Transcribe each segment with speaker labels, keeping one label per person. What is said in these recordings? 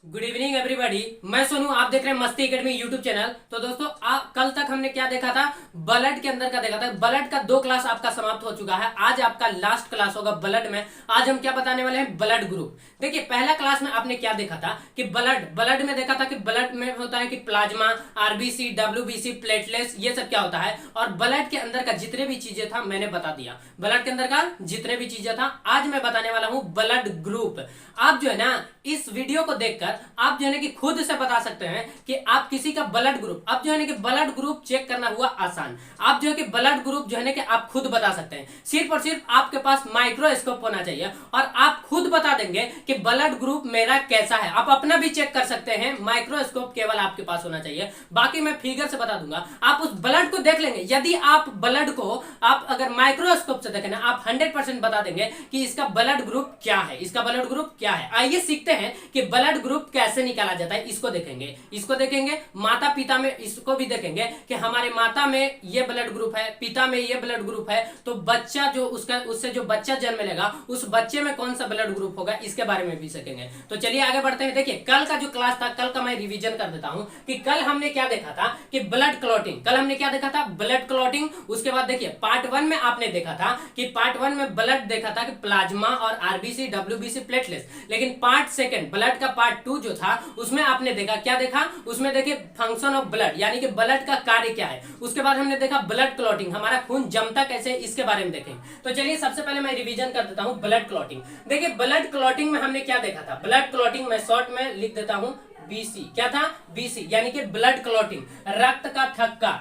Speaker 1: Good evening everybody. मैं सोनू, आप देख रहे हैं मस्ती एकेडमी यूट्यूब चैनल। तो दोस्तों कल तक हमने क्या देखा था? ब्लड के अंदर का देखा था। ब्लड का 2 क्लास आपका समाप्त हो चुका है। आज आपका लास्ट क्लास होगा ब्लड में। आज हम क्या बताने वाले हैं? Blood group. देखिए, पहला क्लास में आपने क्या देखा था कि ब्लड में देखा था कि ब्लड में होता है कि प्लाज्मा, आरबीसी, डब्ल्यूबीसी, प्लेटलेट्स, ये सब क्या होता है। और ब्लड के अंदर का जितने भी चीजें था मैंने बता दिया। ब्लड के अंदर का जितने भी चीजें था आज मैं बताने वाला हूं ब्लड ग्रुप। आप जो है ना इस वीडियो को देखकर आप जो है ना कि खुद से बता सकते हैं कि आप किसी का ब्लड ग्रुप, अब जो है ना कि ब्लड ग्रुप चेक करना हुआ आसान। आप जो है कि ब्लड ग्रुप जो है ना कि आप खुद बता सकते हैं। सिर्फ और सिर्फ आपके पास माइक्रोस्कोप होना चाहिए और आप खुद बता देंगे कि ब्लड ग्रुप मेरा कैसा है। आप अपना भी चेक कर सकते हैं, माइक्रोस्कोप केवल आपके पास होना चाहिए। बाकी मैं फिगर से बता दूंगा। आप उस ब्लड को देख लेंगे। यदि आप ब्लड को आप अगर माइक्रोस्कोप से देखें ना, आप 100% बता देंगे कि इसका ब्लड ग्रुप क्या है, इसका ब्लड ग्रुप क्या है। आइए सीखते हैं कि ब्लड ग्रुप कैसे निकाला जाता है। इसको देखेंगे माता पिता में, इसको भी देखेंगे कि हमारे माता में ये ब्लड ग्रुप है, पिता में ये ब्लड ग्रुप है, तो बच्चा जो उसका उससे जो बच्चा जन्म लेगा उस बच्चे में कौन सा ब्लड ग्रुप होगा, इसके बारे में भी सीखेंगे। तो चलिए आगे बढ़ते हैं। देखिए, कल का जो क्लास था, कल का मैं रिवीजन कर देता हूं कि कल हमने क्या देखा था कि ब्लड क्लॉटिंग। कल हमने क्या देखा था? Blood clotting. उसके बाद देखिए पार्ट 1 में आपने देखा था कि पार्ट 1 में ब्लड देखा था कि प्लाज्मा और आरबीसी, डब्ल्यूबीसी, प्लेटलेट्स। लेकिन पार्ट 2 ब्लड का पार्ट 2 जो था उसमें आपने देखा, क्या देखा उसमें? देखिए फंक्शन ऑफ ब्लड, यानी कि ब्लड का कार्य क्या है। उसके बाद हमने देखा ब्लड क्लॉटिंग, हमारा खून जमता कैसे, इसके बारे में देखें। तो चलिए सबसे पहले मैं रिवीजन कर देता हूं ब्लड क्लॉटिंग। देखिए ब्लड क्लॉटिंग में हमने क्या देखा था? ब्लड क्लॉटिंग मैं शॉर्ट में लिख देता हूं बीसी। क्या था? बीसी, यानी कि ब्लड क्लॉटिंग, रक्त का थक्का,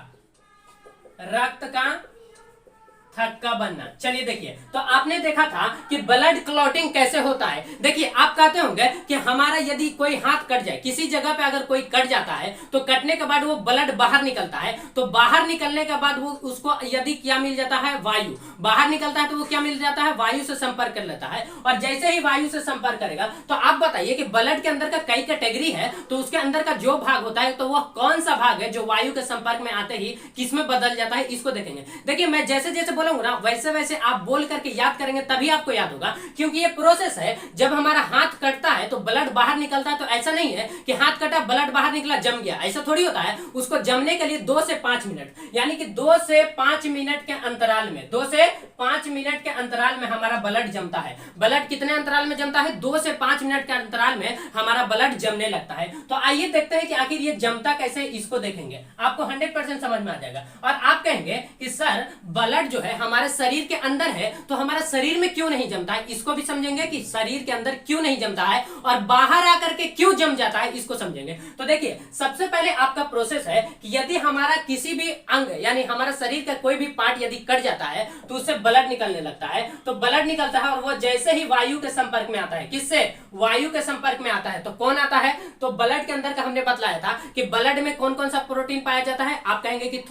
Speaker 1: रक्त का थक्का बनना। चलिए देखिए, तो आपने देखा था कि ब्लड क्लॉटिंग कैसे होता है। देखिए, आप कहते होंगे कि हमारा यदि कोई हाथ कट जाए, किसी जगह पे अगर कोई कट जाता है तो कटने के बाद वो ब्लड बाहर निकलता है। तो बाहर निकलने के बाद वो उसको यदि क्या मिल जाता है? वायु। बाहर निकलता है तो वो क्या मिल जाता है? वायु से संपर्क कर लेता है। और जैसे ही वायु से संपर्क करेगा तो आप बताइए कि ब्लड के अंदर का कई कैटेगरी है, तो उसके अंदर का जो भाग होता है तो वह कौन सा भाग है जो वायु के संपर्क में आते ही किसमें बदल जाता है, इसको देखेंगे। देखिए, मैं जैसे जैसे बोलूंगा ना वैसे वैसे आप बोल करके याद करेंगे, तभी आपको याद होगा। क्योंकि ये प्रोसेस है, जब हमारा हाथ कटता है तो ब्लड बाहर निकलता है। तो ऐसा नहीं है कि हाथ कटा ब्लड बाहर निकला जम गया, ऐसा थोड़ी होता है। उसको जमने के लिए 2 से 5 मिनट, यानी कि 2 से 5 मिनट के अंतराल में, 2 से 5 मिनट के अंतराल में हमारा ब्लड जमता है। ब्लड कितने अंतराल में जमता है? 2 से 5 मिनट के अंतराल में हमारा ब्लड जमने लगता है। तो आइए देखते हैं कि आखिर ये जमता कैसे, इसको देखेंगे। आपको 100% समझ में आ जाएगा। और आप कहेंगे कि सर ब्लड जो है हमारे शरीर के अंदर है तो हमारा शरीर में क्यों नहीं जमता है, इसको भी समझेंगे कि शरीर के अंदर क्यों नहीं जमता है और बाहर आकर के क्यों जम जाता है, इसको समझेंगे। तो देखिए, सबसे पहले आपका प्रोसेस है कि यदि हमारा किसी भी अंग, यानी हमारा शरीर का कोई भी पार्ट यदि कट जाता है तो उससे ब्लड निकलने लगता है। तो ब्लड निकलता है और वो जैसे ही वायु के संपर्क में आता है, किससे? वायु के संपर्क में आता है। तो कौन आता है? तो ब्लड के अंदर का हमने बतलाया था कि ब्लड में कौन कौन सा प्रोटीन पाया जाता है। आप कहेंगे कि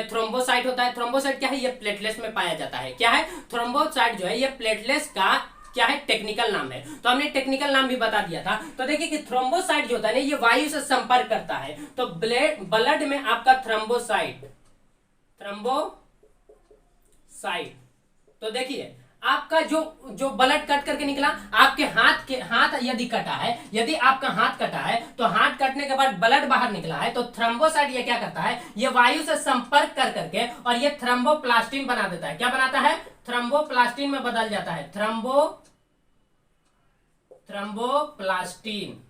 Speaker 1: थ्रोम्बोसाइट होता है। थ्रोम्बोसाइट क्या है? ये प्लेटलेट्स में पाया जाता है। क्या है? थ्रोम्बोसाइट जो है ये प्लेटलेट्स का क्या है? टेक्निकल नाम है। तो हमने टेक्निकल नाम भी बता दिया था। तो देखिए कि थ्रोम्बोसाइट जो होता है ना, ये वायु से संपर्क करता है। तो ब्लड में आपका थ्रोम्बोसाइट, तो देखिए आपका जो ब्लड कट करके निकला, आपके हाथ यदि कटा है, यदि आपका हाथ कटा है तो हाथ कटने के बाद ब्लड बाहर निकला है, तो थ्रोम्बोसाइट ये क्या करता है? ये वायु से संपर्क कर करके और ये थ्रोम्बोप्लास्टिन बना देता है। क्या बनाता है? थ्रोम्बोप्लास्टिन में बदल जाता है। थ्रोम्बोप्लास्टिन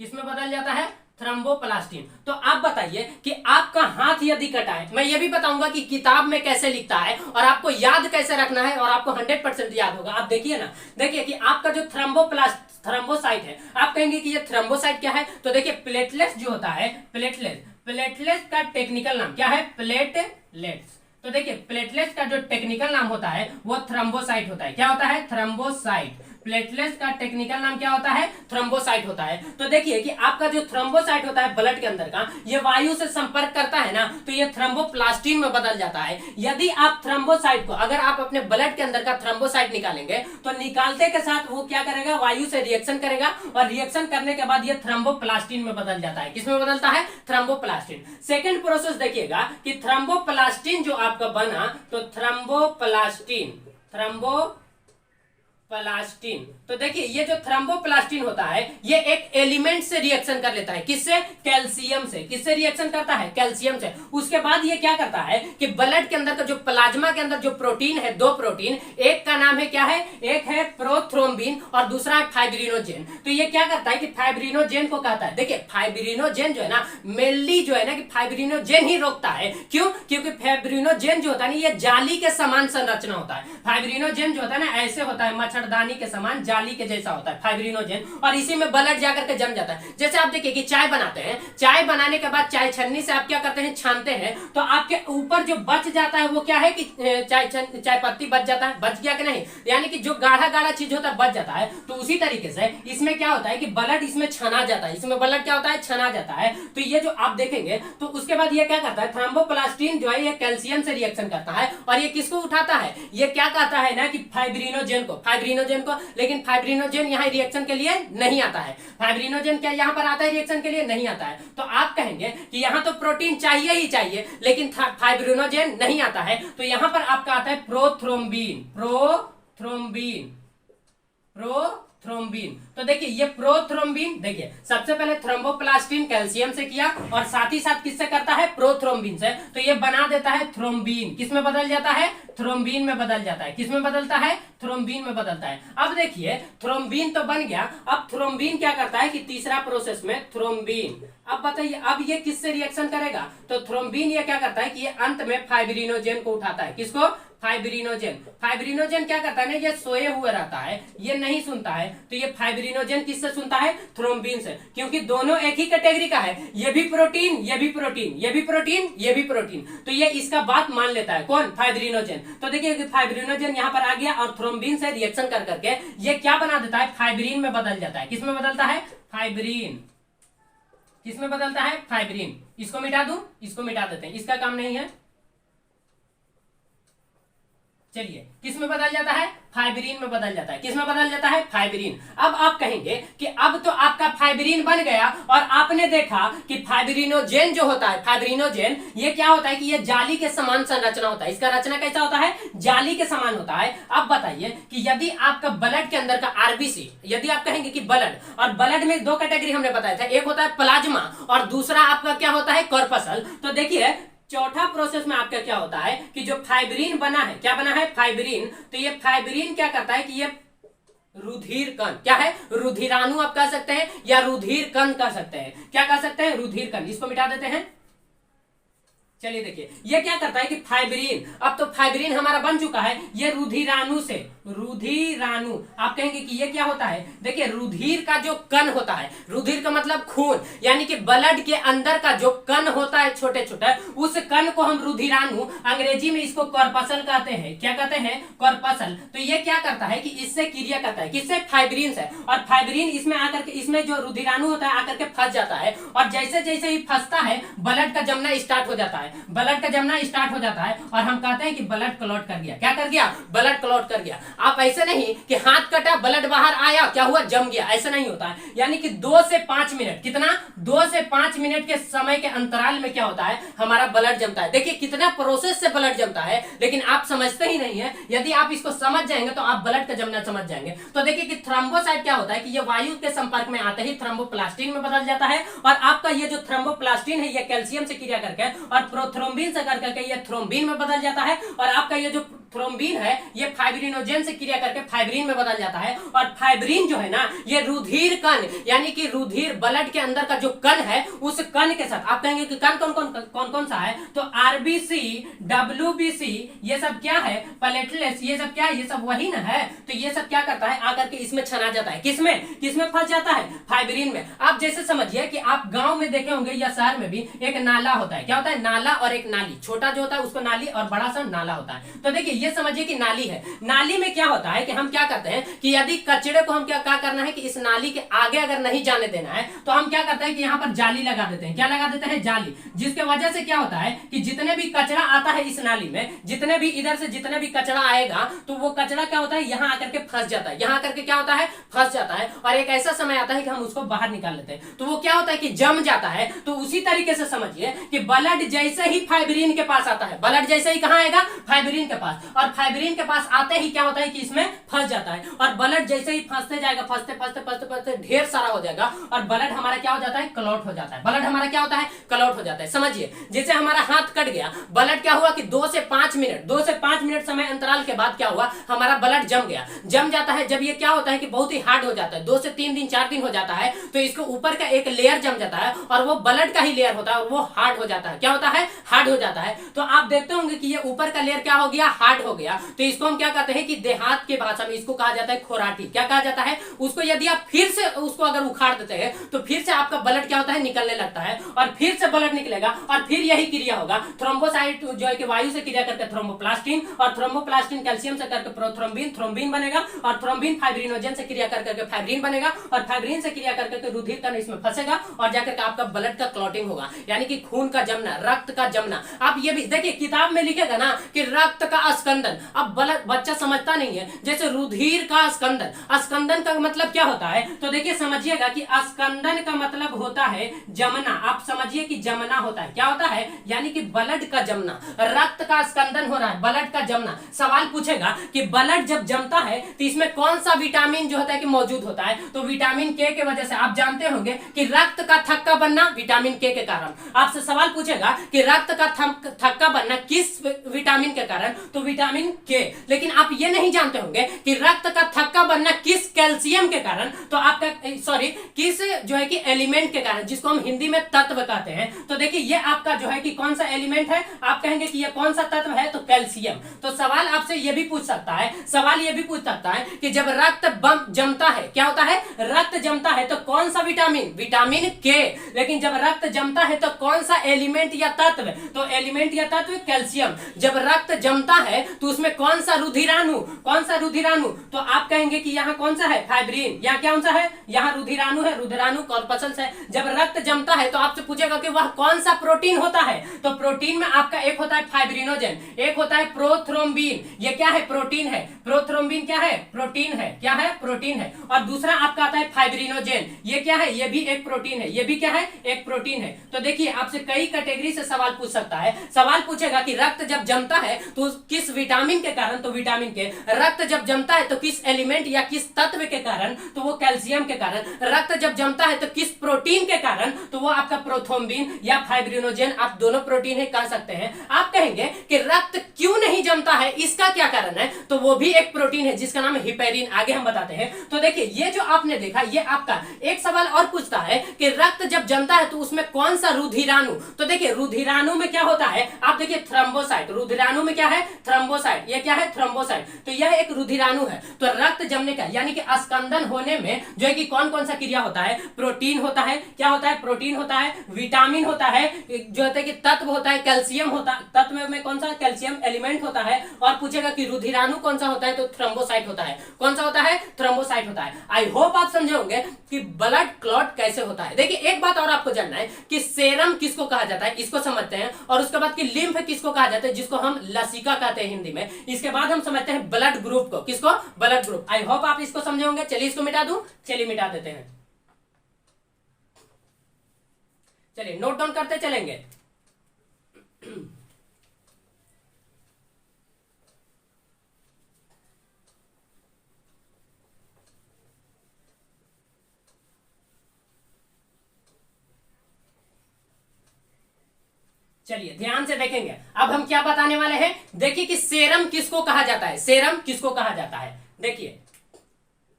Speaker 1: किसमें बदल जाता है? थ्रोम्बोप्लास्टिन। तो आप बताइए कि आपका हाथ यदि कटा है, मैं ये भी बताऊंगा कि किताब में कैसे लिखता है और आपको याद कैसे रखना है, और आपको 100% याद होगा। आप देखिए ना, देखिए कि आपका जो थ्रोम्बोसाइट है, आप कहेंगे कि ये थ्रोम्बोसाइट क्या है? तो देखिए प्लेटलेट्स जो होता है, प्लेटलेट्स का टेक्निकल नाम क्या है? प्लेटलेट्स। तो देखिए प्लेटलेट्स का जो टेक्निकल नाम होता है वो थ्रोम्बोसाइट होता है। क्या होता है? थ्रोम्बोसाइट। प्लेटलेट्स का टेक्निकल नाम क्या होता है? थ्रोम्बोसाइट होता है। तो देखिए कि आपका जो थ्रोम्बोसाइट होता है ब्लड के अंदर का, ये वायु से संपर्क करता है ना, तो ये थ्रोम्बोप्लास्टिन में बदल जाता है। यदि आप थ्रोम्बोसाइट को, अगर आप अपने ब्लड के अंदर का थ्रोम्बोसाइट निकालेंगे तो निकालते के साथ वो क्या करेगा? वायु से रिएक्शन करेगा और रिएक्शन करने के बाद ये थ्रोम्बोप्लास्टिन में बदल जाता है। किसमें बदलता है? थ्रोम्बोप्लास्टिन। सेकेंड प्रोसेस देखिएगा कि थ्रोम्बोप्लास्टिन जो आपका बना, तो थ्रोम्बोप्लास्टिन प्लास्टिन। तो देखिए ये जो थ्रोम्बोप्लास्टिन होता है ये एक एलिमेंट से रिएक्शन कर लेता है। किससे? कैल्शियम से। किससे रिएक्शन करता है? कैल्शियम से। उसके बाद ये क्या करता है कि ब्लड के अंदर का जो प्लाज्मा के अंदर जो प्रोटीन है, दो प्रोटीन, एक का नाम है क्या है? एक है प्रोथ्रोम्बिन और दूसरा है फाइब्रिनोजेन। तो ये क्या करता है कि फाइब्रिनोजेन को कहता है। देखिए फाइब्रिनोजेन जो है ना, मेनली जो है ना कि फाइब्रिनोजेन ही रोकता है। क्यों? क्योंकि फाइब्रिनोजेन जो होता है ना ये जाली के समान संरचना होता है। फाइब्रिनोजेन जो होता है ना ऐसे होता है, मच्छरदानी के समान जाली के जैसा होता है फाइब्रिनोजेन, और इसी में ब्लड जाकर के जम जाता है। जैसे आप देखिए कि चाय बनाते हैं, चाय बनाने के बाद चाय छन्नी से आप क्या करते हैं? छानते हैं। तो आपके ऊपर जो बच जाता है वो क्या है कि चाय पत्ती बच जाता है। बच गया कि नहीं? यानी कि जो गाढ़ा गाढ़ा चीज होता है बच जाता है। तो उसी तरीके से इसमें क्या होता है कि ब्लड इसमें छना जाता है। इसमें ब्लड क्या होता है? छना जाता है। तो ये जो आप देखेंगे तो उसके बाद ये क्या करता है? थ्रोम्बोप्लास्टिन जो है ये कैल्शियम से रिएक्शन करता है और ये किसको उठाता है? ये क्या कहता है ना कि फाइब्रिनोजेन को। लेकिन फाइब्रिनोजेन यहाँ रिएक्शन के लिए नहीं आता है। फाइब्रिनोजेन क्या यहाँ पर आता है रिएक्शन के लिए? नहीं आता है। तो आप कहेंगे कि यहाँ तो प्रोटीन चाहिए ही चाहिए लेकिन फाइब्रिनोजेन नहीं आता है। तो यहाँ पर आपका आता है प्रोथ्रोम्बिन। तो देखिए ये प्रोथ्रोम्बिन, देखिए सबसे पहले थ्रोम्बोप्लास्टिन कैल्शियम से किया और साथ ही साथ किससे करता है? प्रोथ्रोम्बिन से। तो ये बना देता है थ्रोम्बिन। किस में बदल जाता है? थ्रोम्बिन में बदल जाता है। किस में बदलता है? थ्रोम्बिन में बदलता है। अब देखिए थ्रोम्बिन तो बन गया, अब थ्रोम्बिन क्या करता है कि तीसरा प्रोसेस में थ्रोम्बिन, अब बताइए अब ये किससे रिएक्शन करेगा? तो थ्रोम्बिन ये क्या करता है कि ये अंत में फाइब्रिनोजेन को उठाता है। किसको? फाइब्रिनोजेन क्या करता है ना, ये सोए हुए रहता है, ये नहीं सुनता है। तो ये फाइब्रिनोजेन किससे सुनता है? थ्रोम्बिन से, क्योंकि दोनों एक ही कैटेगरी का है। ये भी प्रोटीन, ये भी प्रोटीन, ये भी प्रोटीन, ये भी प्रोटीन। तो ये इसका बात मान लेता है। कौन? फाइब्रिनोजेन। तो देखिए फाइब्रिनोजेन यहाँ पर आ गया और थ्रोम्बिन से रिएक्शन कर करके ये क्या बना देता है? फाइब्रिन में बदल जाता है। किस में बदलता है? फाइब्रिन। किस में बदलता है? फाइब्रिन। इसको मिटा दूं, इसको मिटा देते हैं, इसका काम नहीं है। चलिए किस में बदल जाता है? फाइब्रिन में बदल जाता है। किस में बदल जाता है? फाइब्रिन। अब आप कहेंगे कि अब तो आपका फाइब्रिन बन गया और आपने देखा कि फाइब्रिनोजेन जो होता है, फाइब्रिनोजेन ये क्या होता है कि ये जाली के समान संरचना होता है। इसका रचना कैसा होता है? जाली के समान होता है। अब बताइए कि यदि आपका ब्लड के अंदर का आरबीसी, यदि आप कहेंगे कि ब्लड, और ब्लड में दो कैटेगरी हमने बताया था, एक होता है प्लाज्मा और दूसरा आपका क्या होता है? कॉर्पसल। तो देखिए चौथा प्रोसेस में आपका क्या होता है कि जो फाइब्रिन बना है, क्या बना है? फाइब्रिन। तो ये फाइब्रिन क्या करता है कि ये रुधिर कण, क्या है? रुधिराणु आप कह सकते हैं या रुधिर कण कह सकते हैं। क्या कह सकते हैं? रुधिर कण। इसको मिटा देते हैं। चलिए देखिए ये क्या करता है कि फाइब्रिन, अब तो फाइब्रिन हमारा बन चुका है, ये रुधिराणु से, रुधिराणु आप कहेंगे कि ये क्या होता है? देखिए रुधिर का जो कण होता है, रुधिर का मतलब खून, यानी कि ब्लड के अंदर का जो कण होता है छोटे छोटे, उस कण को हम रुधिराणु, अंग्रेजी में इसको कॉर्पसल कहते हैं। क्या कहते हैं? कॉर्पसल। तो ये क्या करता है कि इससे क्रिया करता है। किससे? फाइब्रिन से। और फाइब्रिन इसमें आकर के, इसमें जो रुधिराणु होता है आकर के फंस जाता है और जैसे जैसे ही फंसता है ब्लड का जमना स्टार्ट हो जाता है। ब्लड का जमना स्टार्ट हो जाता है और हम कहते हैं कि ब्लड क्लॉट कर गया। क्या कर गया? ब्लड क्लॉट कर गया। आप ऐसे नहीं कि हाथ कटा ब्लड बाहर आया क्या हुआ? जम गया, ऐसा नहीं होता है। यानी कि 2 से 5 मिनट, कितना? 2 से 5 मिनट के समय के अंतराल में क्या होता है? हमारा ब्लड जमता है। देखिए कितना प्रोसेस से ब्लड जमता है, लेकिन आप समझते ही नहीं है। यदि आप इसको समझ जाएंगे तो आप ब्लड का जमना समझ जाएंगे। तो देखिए कि थ्रोम्बोसाइट क्या होता है कि ये वायु के संपर्क में आते ही थ्रोम्बोप्लास्टिन में बदल जाता है और आपका ये जो थ्रोम्बोप्लास्टिन है ये कैल्शियम से क्रिया करके और प्रोथ्रोम्बिन से करके ये थ्रोम्बिन में बदल जाता है और आपका ये जो थ्रोम्बिन है ये फाइब्रिनोजेन से क्रिया करके फाइब्रिन में बदल जाता है। और फाइब्रिन जो है ना ये रुधिर कण, यानी कि रुधिर ब्लड के अंदर का जो कण है उस कण के साथ, आप कहेंगे कि कण कौन कौन सा है? तो आरबीसी, डब्ल्यूबीसी, ये सब क्या है? प्लेटलेट्स, ये सब क्या है? ये सब वही ना है। तो ये सब क्या करता है? आकर के इसमें छना जाता है। किसमें फंस जाता है? फाइब्रिन में। आप जैसे समझिए कि आप गांव में देखे होंगे या शहर में भी एक नाला होता है। क्या होता है? नाला और एक नाली। छोटा जो होता है उसको नाली और बड़ा सा नाला होता है। तो देखिए ये समझिए कि नाली है। नाली में क्या होता है कि हम क्या करते हैं कि यदि कचरे को हम क्या करना है कि इस नाली के आगे अगर नहीं जाने देना है तो हम क्या करते हैं कि यहाँ पर जाली लगा देते हैं। क्या लगा देते हैं? जाली। जिसके वजह से क्या होता है कि जितने भी कचरा आता है इस नाली में, जितने भी इधर से जितने भी कचरा आएगा तो वो कचरा क्या होता है? यहाँ आकर के फंस जाता है। यहाँ आकर के क्या होता है? फंस जाता है और एक ऐसा समय आता है कि हम उसको बाहर निकाल लेते हैं। तो वो क्या होता है कि जम जाता है। तो उसी तरीके से समझिए कि ब्लड जैसे जैसे ही फाइब्रिन के पास आता है, ब्लड जैसे ही कहां आएगा, फाइब्रिन के पास, और फाइब्रिन के पास आते ही क्या होता है कि इसमें फंस जाता है, और ब्लड जैसे ही फंसते जाएगा, फंसते फंसते फंसते फंसते ढेर सारा हो जाएगा, और ब्लड हमारा क्या हो जाता है, क्लॉट हो जाता है। ब्लड हमारा क्या होता है, क्लॉट हो जाता है। समझिए, जैसे हमारा हाथ कट गया, ब्लड क्या हुआ कि 2 से 5 मिनट समय अंतराल के बाद क्या हुआ, हमारा ब्लड जम गया, जम जाता है। जब ये क्या होता है कि बहुत ही हार्ड हो जाता है, 2 से 3 दिन 4 दिन हो जाता है, तो इसको ऊपर का एक लेयर जम जाता है, और वो ब्लड का ही लेयर होता है, और वो हार्ड हो जाता है। क्या होता है, हार्ड हो जाता है। तो आप देखते होंगे कि ये ऊपर का लेयर क्या हो गया, हार्ड हो गया। तो इसको हम क्या कहते हैं कि देहात की भाषा में इसको कहा जाता है खोराटी। क्या कहा जाता है उसको? यदि आप फिर से उसको अगर उखाड़ देते हैं तो फिर से आपका ब्लड क्या होता है, निकलने लगता है, और फिर से ब्लड निकलेगा, और फिर यही क्रिया होगा। थ्रोम्बोसाइट जो है कि वायु से क्रिया करके थ्रोम्बोप्लास्टिन, और थ्रोम्बोप्लास्टिन कैल्शियम से करके प्रोथ्रोम्बिन, थ्रोम्बिन बनेगा, और थ्रोम्बिन फाइब्रिनोजन से क्रिया करके फाइब्रिन बनेगा, और फाइब्रिन से क्रिया करके रुधिर कण इसमें फंसेगा, और जाकर के आपका ब्लड का क्लॉटिंग होगा, यानी कि खून का जमना, रक्त का जमना। आप ये भी देखिए, किताब में लिखेगा ना कि रक्त का स्कंदन। अब बच्चा समझता नहीं है, जैसे रुधिर का स्कंदन, स्कंदन का मतलब क्या होता है, तो देखिए समझिएगा कि स्कंदन का मतलब होता है जमना। आप समझिए कि जमना होता है, क्या होता है, यानी कि ब्लड का जमना, रक्त का स्कंदन हो रहा है, ब्लड का जमना। सवाल पूछेगा कि ब्लड जब जमता है तो इसमें कौन सा विटामिन जो होता है कि मौजूद होता है, तो विटामिन के वजह से। आप जानते होंगे कि रक्त का थक्का बनना विटामिन के कारण। आपसे सवाल पूछेगा कि रक्त का थक्का बनना किस विटामिन के कारण, तो विटामिन के। लेकिन आप ये नहीं जानते होंगे कि रक्त का थक्का बनना किस कैल्शियम के कारण, तो आपका सॉरी किस जो है कि एलिमेंट के कारण, जिसको हम हिंदी में तत्व कहते हैं। तो देखिए ये आपका जो है कि कौन सा एलिमेंट है, आप कहेंगे कि ये कौन सा तत्व है, तो कैल्शियम। तो सवाल आपसे ये भी पूछ सकता है, सवाल ये भी पूछ सकता है कि जब रक्त जमता है, क्या होता है, रक्त जमता है, तो कौन सा विटामिन, विटामिन के। लेकिन जब रक्त जमता है तो कौन सा एलिमेंट या तत्व, तो एलिमेंट या तत्व कैल्शियम। जब रक्त जमता है तो उसमें कौन सा रुधिराणु, कौन सा रुधिराणु, तो आप कहेंगे कि यहाँ कौन सा है, फाइब्रिन। यहाँ क्या कौन सा है, यहाँ रुधिराणु है, रुधिराणु कॉर्पसल्स है। जब रक्त जमता है तो आपसे पूछेगा कि वह कौन सा प्रोटीन होता है, तो प्रोटीन में आपका एक होता है फाइब्रिनोजन, एक होता है प्रोथ्रोम्बिन। ये क्या है, प्रोटीन है। प्रोथ्रोम्बिन क्या है, प्रोटीन है। क्या है, प्रोटीन है। और दूसरा आपका आता है फाइब्रिनोजन, ये क्या है, ये भी एक प्रोटीन है। ये भी क्या है, एक प्रोटीन है। तो देखिए आपसे कई कैटेगरी से सवाल पूछ सकता है। सवाल पूछेगा कि रक्त जब जमता है तो किस विटामिन के कारण, तो विटामिन के। रक्त जब जमता है तो किस एलिमेंट या किस तत्व के कारण, तो वो कैल्शियम के कारण। रक्त जब जमता है तो किस प्रोटीन के कारण, तो वो आपका प्रोथ्रोम्बिन या फाइब्रिनोजन। आप दोनों प्रोटीन है कह सकते हैं। आप कहेंगे कि रक्त क्यों नहीं जमता है, इसका क्या कारण है, तो वो भी एक प्रोटीन है जिसका नाम है हिपेरिन। आगे हम बताते हैं। तो देखिए ये जो आपने देखा, ये आपका एक सवाल और पूछता है कि रक्त जब जमता है तो उसमें कौन सा रुधिराणु, तो देखिए रुधिराणु में क्या होता है, आप देखिए थ्रोम्बोसाइट। रुधिराणु में क्या है, थ्रोम्बोसाइट। ये क्या है, थ्रोम्बोसाइट। तो यह एक रुधिराणु है। तो रक्त जमने का यानी कि स्कंदन होने में जो है कि कौन कौन सा क्रिया होता है, प्रोटीन होता है। क्या होता है, प्रोटीन होता है, विटामिन होता है, जो होता है कि तत्व होता है, कैल्शियम होता है। तत्व में कौन सा, कैल्शियम एलिमेंट होता है। और पूछेगा कि रुधिराणु कौन सा होता है, तो थ्रोम्बोसाइट होता है। कौन सा होता है, थ्रोम्बोसाइट होता है। आई होप आप समझे होंगे कि ब्लड क्लॉट कैसे होता है। देखिए एक बात और आपको जानना है कि सेरम किसको कहा जाता है, इसको समझते हैं। और उसके बाद कि लिम्फ किसको कहा जाता है, जिसको हम लसिका कहते हैं हिंदी में। इसके बाद हम समझते हैं ब्लड ग्रुप को, किसको, ब्लड ग्रुप। आई होप आप इसको समझे होंगे। चलिए इसको मिटा दूं, चलिए मिटा देते हैं। चलिए नोट डाउन करते चलेंगे। चलिए ध्यान से देखेंगे। अब हम क्या बताने वाले हैं, देखिए कि सेरम किसको कहा जाता है, सेरम किसको कहा जाता है। देखिए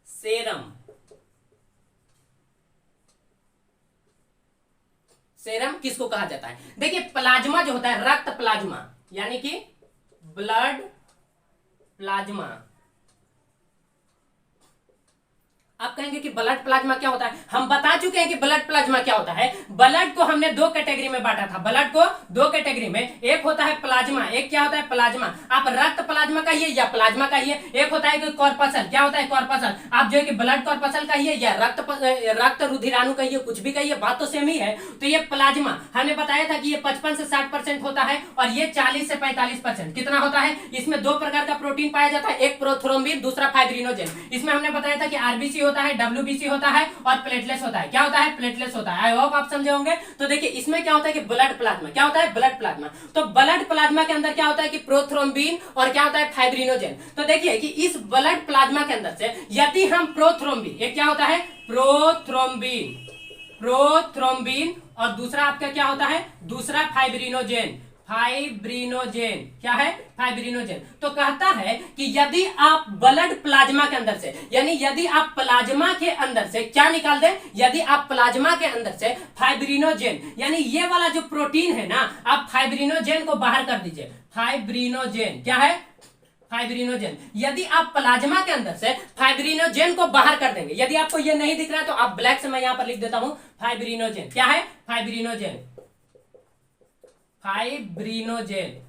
Speaker 1: सेरम, सेरम किसको कहा जाता है। देखिए प्लाज्मा जो होता है, रक्त प्लाज्मा, यानी कि ब्लड प्लाज्मा। आप कहेंगे कि ब्लड प्लाज्मा क्या होता है, हम बता चुके हैं कि ब्लड प्लाज्मा क्या होता है। ब्लड को हमने दो कैटेगरी में बांटा था, ब्लड को दो कैटेगरी में। एक होता है प्लाज्मा, एक क्या होता है, प्लाज्मा। आप रक्त प्लाज्मा कहिए या प्लाज्मा कहिए। एक होता है कॉर्पसल, क्या होता है, कॉर्पसल। आप जो है कि ब्लड कॉर्पसल कहिए या रक्त रुधिराणु कहिए, कुछ भी कहिए, बात तो सेम ही है। तो ये प्लाज्मा हमने बताया था कि ये 55 से 60% होता है, और ये 40 से 45%। कितना होता है, इसमें दो प्रकार का प्रोटीन पाया जाता है, एक प्रोथ्रोम्बिन, दूसरा फाइब्रिनोजन। इसमें हमने बताया था कि आरबीसी होता है, WBC होता है और प्लेटलेट्स होता है। क्या होता है? प्लेटलेट्स होता है। आई होप आप समझे होंगे। तो देखिए इसमें क्या होता है कि ब्लड प्लाज्मा, क्या होता है? Blood plasma. तो ब्लड प्लाज्मा के अंदर क्या होता है कि प्रोथ्रोम्बिन और क्या होता है? फाइब्रिनोजेन। तो देखिए कि इस ब्लड प्लाज्मा के अंदर से यदि हम प्रोथ्रोम्बिन, एक क्या होता है? प्रोथ्रोम्बिन, प्रोथ्रोम्बिन, और दूसरा आपका क्या होता है? दूसरा फाइब्रिनोजेन, फाइब्रिनोजेन। क्या है? फाइब्रिनोजेन। तो कहता है कि यदि आप ब्लड प्लाज्मा के अंदर से, यानी यदि आप प्लाज्मा के अंदर से क्या निकाल दें? यदि आप प्लाज्मा के अंदर से फाइब्रिनोजेन, यानी ये वाला जो प्रोटीन है ना, आप फाइब्रिनोजेन को बाहर कर दीजिए। फाइब्रिनोजेन क्या है? फाइब्रिनोजेन। यदि आप प्लाज्मा के अंदर से फाइब्रिनोजेन को बाहर कर देंगे, यदि आपको ये नहीं दिख रहा है तो आप ब्लैक से मैं यहां पर लिख देता हूं फाइब्रिनोजेन। क्या है? Fibrinogen, fibrinogen.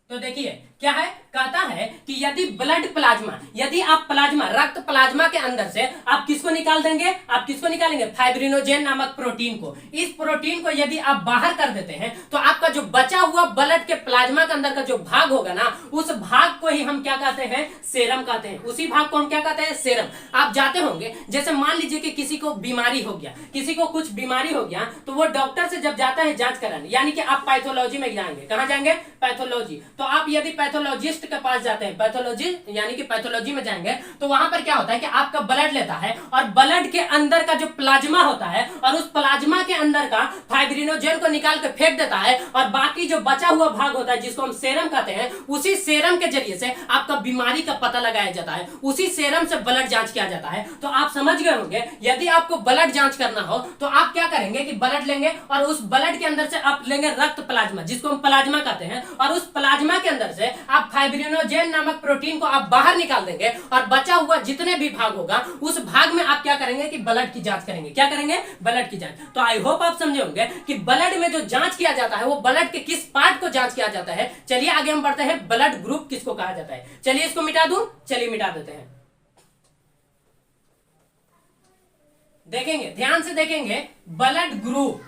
Speaker 1: तो देखिए क्या है? कहता है कि यदि ब्लड प्लाज्मा, यदि आप प्लाज्मा, रक्त प्लाज्मा के अंदर से आप किसको निकाल देंगे? आप किसको निकालेंगे? फाइब्रिनोजेन नामक प्रोटीन को। इस प्रोटीन को यदि आप बाहर कर देते हैं तो आपका जो बचा हुआ ब्लड के प्लाज्मा के अंदर का जो भाग होगा ना, उस भाग को ही हम क्या कहते हैं? सेरम कहते हैं। उसी भाग को हम क्या कहते हैं? सेरम। आप जाते होंगे, जैसे मान लीजिए कि किसी को बीमारी हो गया, किसी को कुछ बीमारी हो गया, तो वो डॉक्टर से जब जाता है जांच कराने, यानी कि आप पैथोलॉजी में जाएंगे। कहां जाएंगे? पैथोलॉजी। तो आप यदि पैथोलॉजिस्ट के पास जाते हैं, पैथोलॉजी यानी कि पैथोलॉजी में जाएंगे, तो वहां पर क्या होता है कि आपका ब्लड लेता है और ब्लड के अंदर का जो प्लाज्मा होता है और उस प्लाज्मा के अंदर का फाइब्रिनोजेन को निकाल के फेंक देता है, और बाकी जो बचा हुआ भाग होता है जिसको हम सेरम कहते हैं, उसी सेरम के जरिए से आपका बीमारी का पता लगाया जाता है। उसी सेरम से ब्लड जांच किया जाता है। तो आप समझ गए होंगे, यदि आपको ब्लड जांच करना हो तो आप क्या करेंगे कि ब्लड लेंगे और उस ब्लड के अंदर से आप लेंगे रक्त प्लाज्मा, जिसको हम प्लाज्मा कहते हैं, और उस प्लाज्मा के अंदर से आप फाइब्रिनोजेन नामक प्रोटीन को आप बाहर निकाल देंगे, और बचा हुआ जितने भी भाग होगा उस भाग में आप क्या करेंगे कि ब्लड की जांच करेंगे। क्या करेंगे? ब्लड की जांच। तो आई होप आप समझे होंगे कि ब्लड में जो जांच किया जाता है वो ब्लड के किस पार्ट को जांच किया जाता है। चलिए आगे हम बढ़ते हैं, ब्लड ग्रुप किसको कहा जाता है। चलिए इसको मिटा दूं, चलिए मिटा देते हैं। देखेंगे, ध्यान से देखेंगे, ब्लड ग्रुप,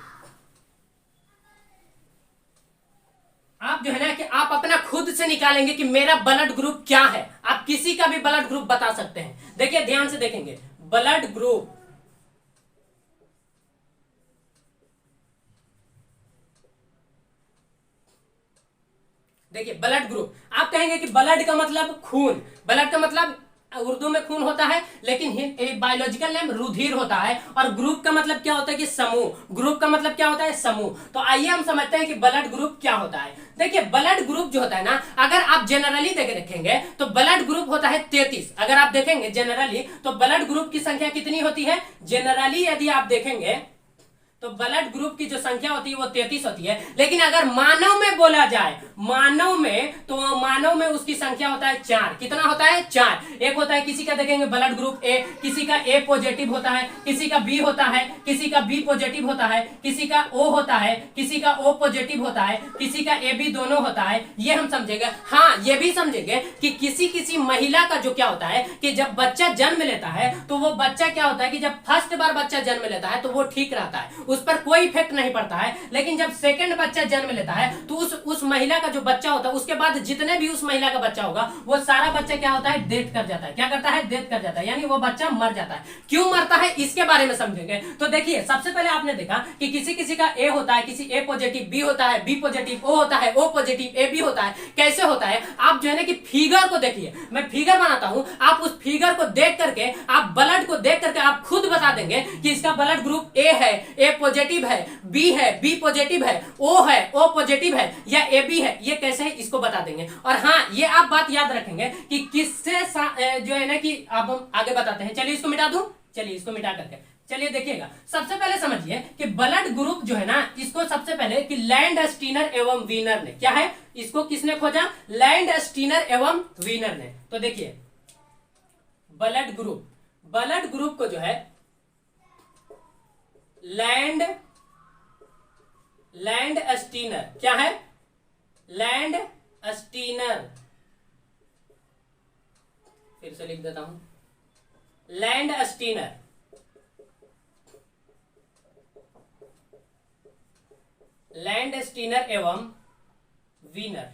Speaker 1: आप जो है ना कि आप अपना खुद से निकालेंगे कि मेरा ब्लड ग्रुप क्या है। आप किसी का भी ब्लड ग्रुप बता सकते हैं। देखिए ध्यान से देखेंगे, ब्लड ग्रुप, देखिए ब्लड ग्रुप, आप कहेंगे कि ब्लड का मतलब खून, ब्लड का मतलब उर्दू में खून होता है, लेकिन बायोलॉजिकल नेम रुधिर होता है। और ग्रुप का मतलब क्या होता है कि समूह, ग्रुप का मतलब क्या होता है? समूह। तो आइए हम समझते हैं कि ब्लड ग्रुप क्या होता है। देखिए ब्लड ग्रुप जो होता है ना, अगर आप जनरली देख रखेंगे तो ब्लड ग्रुप होता है 33। अगर आप देखेंगे जनरली तो ब्लड ग्रुप की संख्या कितनी होती है? जनरली यदि आप देखेंगे तो ब्लड ग्रुप की जो संख्या होती है वो 33 होती है। लेकिन अगर मानव में बोला जाए, मानव में, तो मानव में उसकी संख्या होता है 4। कितना होता है? 4। एक होता है, किसी का देखेंगे ब्लड ग्रुप ए, किसी का ए पॉजिटिव होता है, किसी का बी होता है, किसी का बी पॉजिटिव होता है, किसी का ओ होता है, किसी का ओ पॉजिटिव होता है, किसी का ए बी दोनों होता है। ये हम समझेंगे। हाँ, ये भी समझेंगे कि किसी किसी महिला का जो क्या होता है कि जब बच्चा जन्म लेता है तो वो बच्चा क्या होता है कि जब फर्स्ट बार बच्चा जन्म लेता है तो वो ठीक रहता है, उस पर कोई इफेक्ट नहीं पड़ता है। लेकिन जब सेकंड बच्चा जन्म लेता है तो उस महिला का जो बच्चा होता है, उसके बाद जितने भी उस महिला का बच्चा होगा, वो सारा बच्चा क्या होता है? डेथ कर जाता है। क्या करता है? डेथ कर जाता है, यानी वो बच्चा मर जाता है। क्यों मरता है इसके बारे में समझेंगे। तो देखिए सबसे पहले आपने देखा कि किसी किसी का ए होता है, किसी ए पॉजिटिव, बी होता है, बी पॉजिटिव, ओ होता है, ओ पॉजिटिव, ए बी होता है। कैसे होता है? आप जो है ना कि फिगर को देखिए, मैं फिगर बनाता हूं, आप उस फिगर को देख करके, आप ब्लड को देख करके आप खुद बता देंगे कि इसका ब्लड ग्रुप ए है, ए पॉजिटिव है, बी है, बी पॉजिटिव है, ओ है, ओ पॉजिटिव है, या ए बी है। ये कैसे है इसको बता देंगे। और हाँ, ये आप बात याद रखेंगे कि किससे जो है ना कि अब हम आगे बताते हैं। चलिए इसको मिटा दूं, चलिए इसको मिटा करके चलिए देखिएगा। सबसे पहले समझिए कि ब्लड ग्रुप जो है ना, इसको सबसे पहले कि लैंड स्टीनर एवं वीनर ने, क्या है? इसको किसने खोजा? लैंड स्टीनर एवं वीनर ने। तो देखिए ब्लड ग्रुप, ब्लड ग्रुप को जो है लैंड स्टीनर, क्या है? लैंड स्टीनर, फिर से लिख देता हूं, लैंड स्टीनर, लैंड स्टीनर एवं वीनर,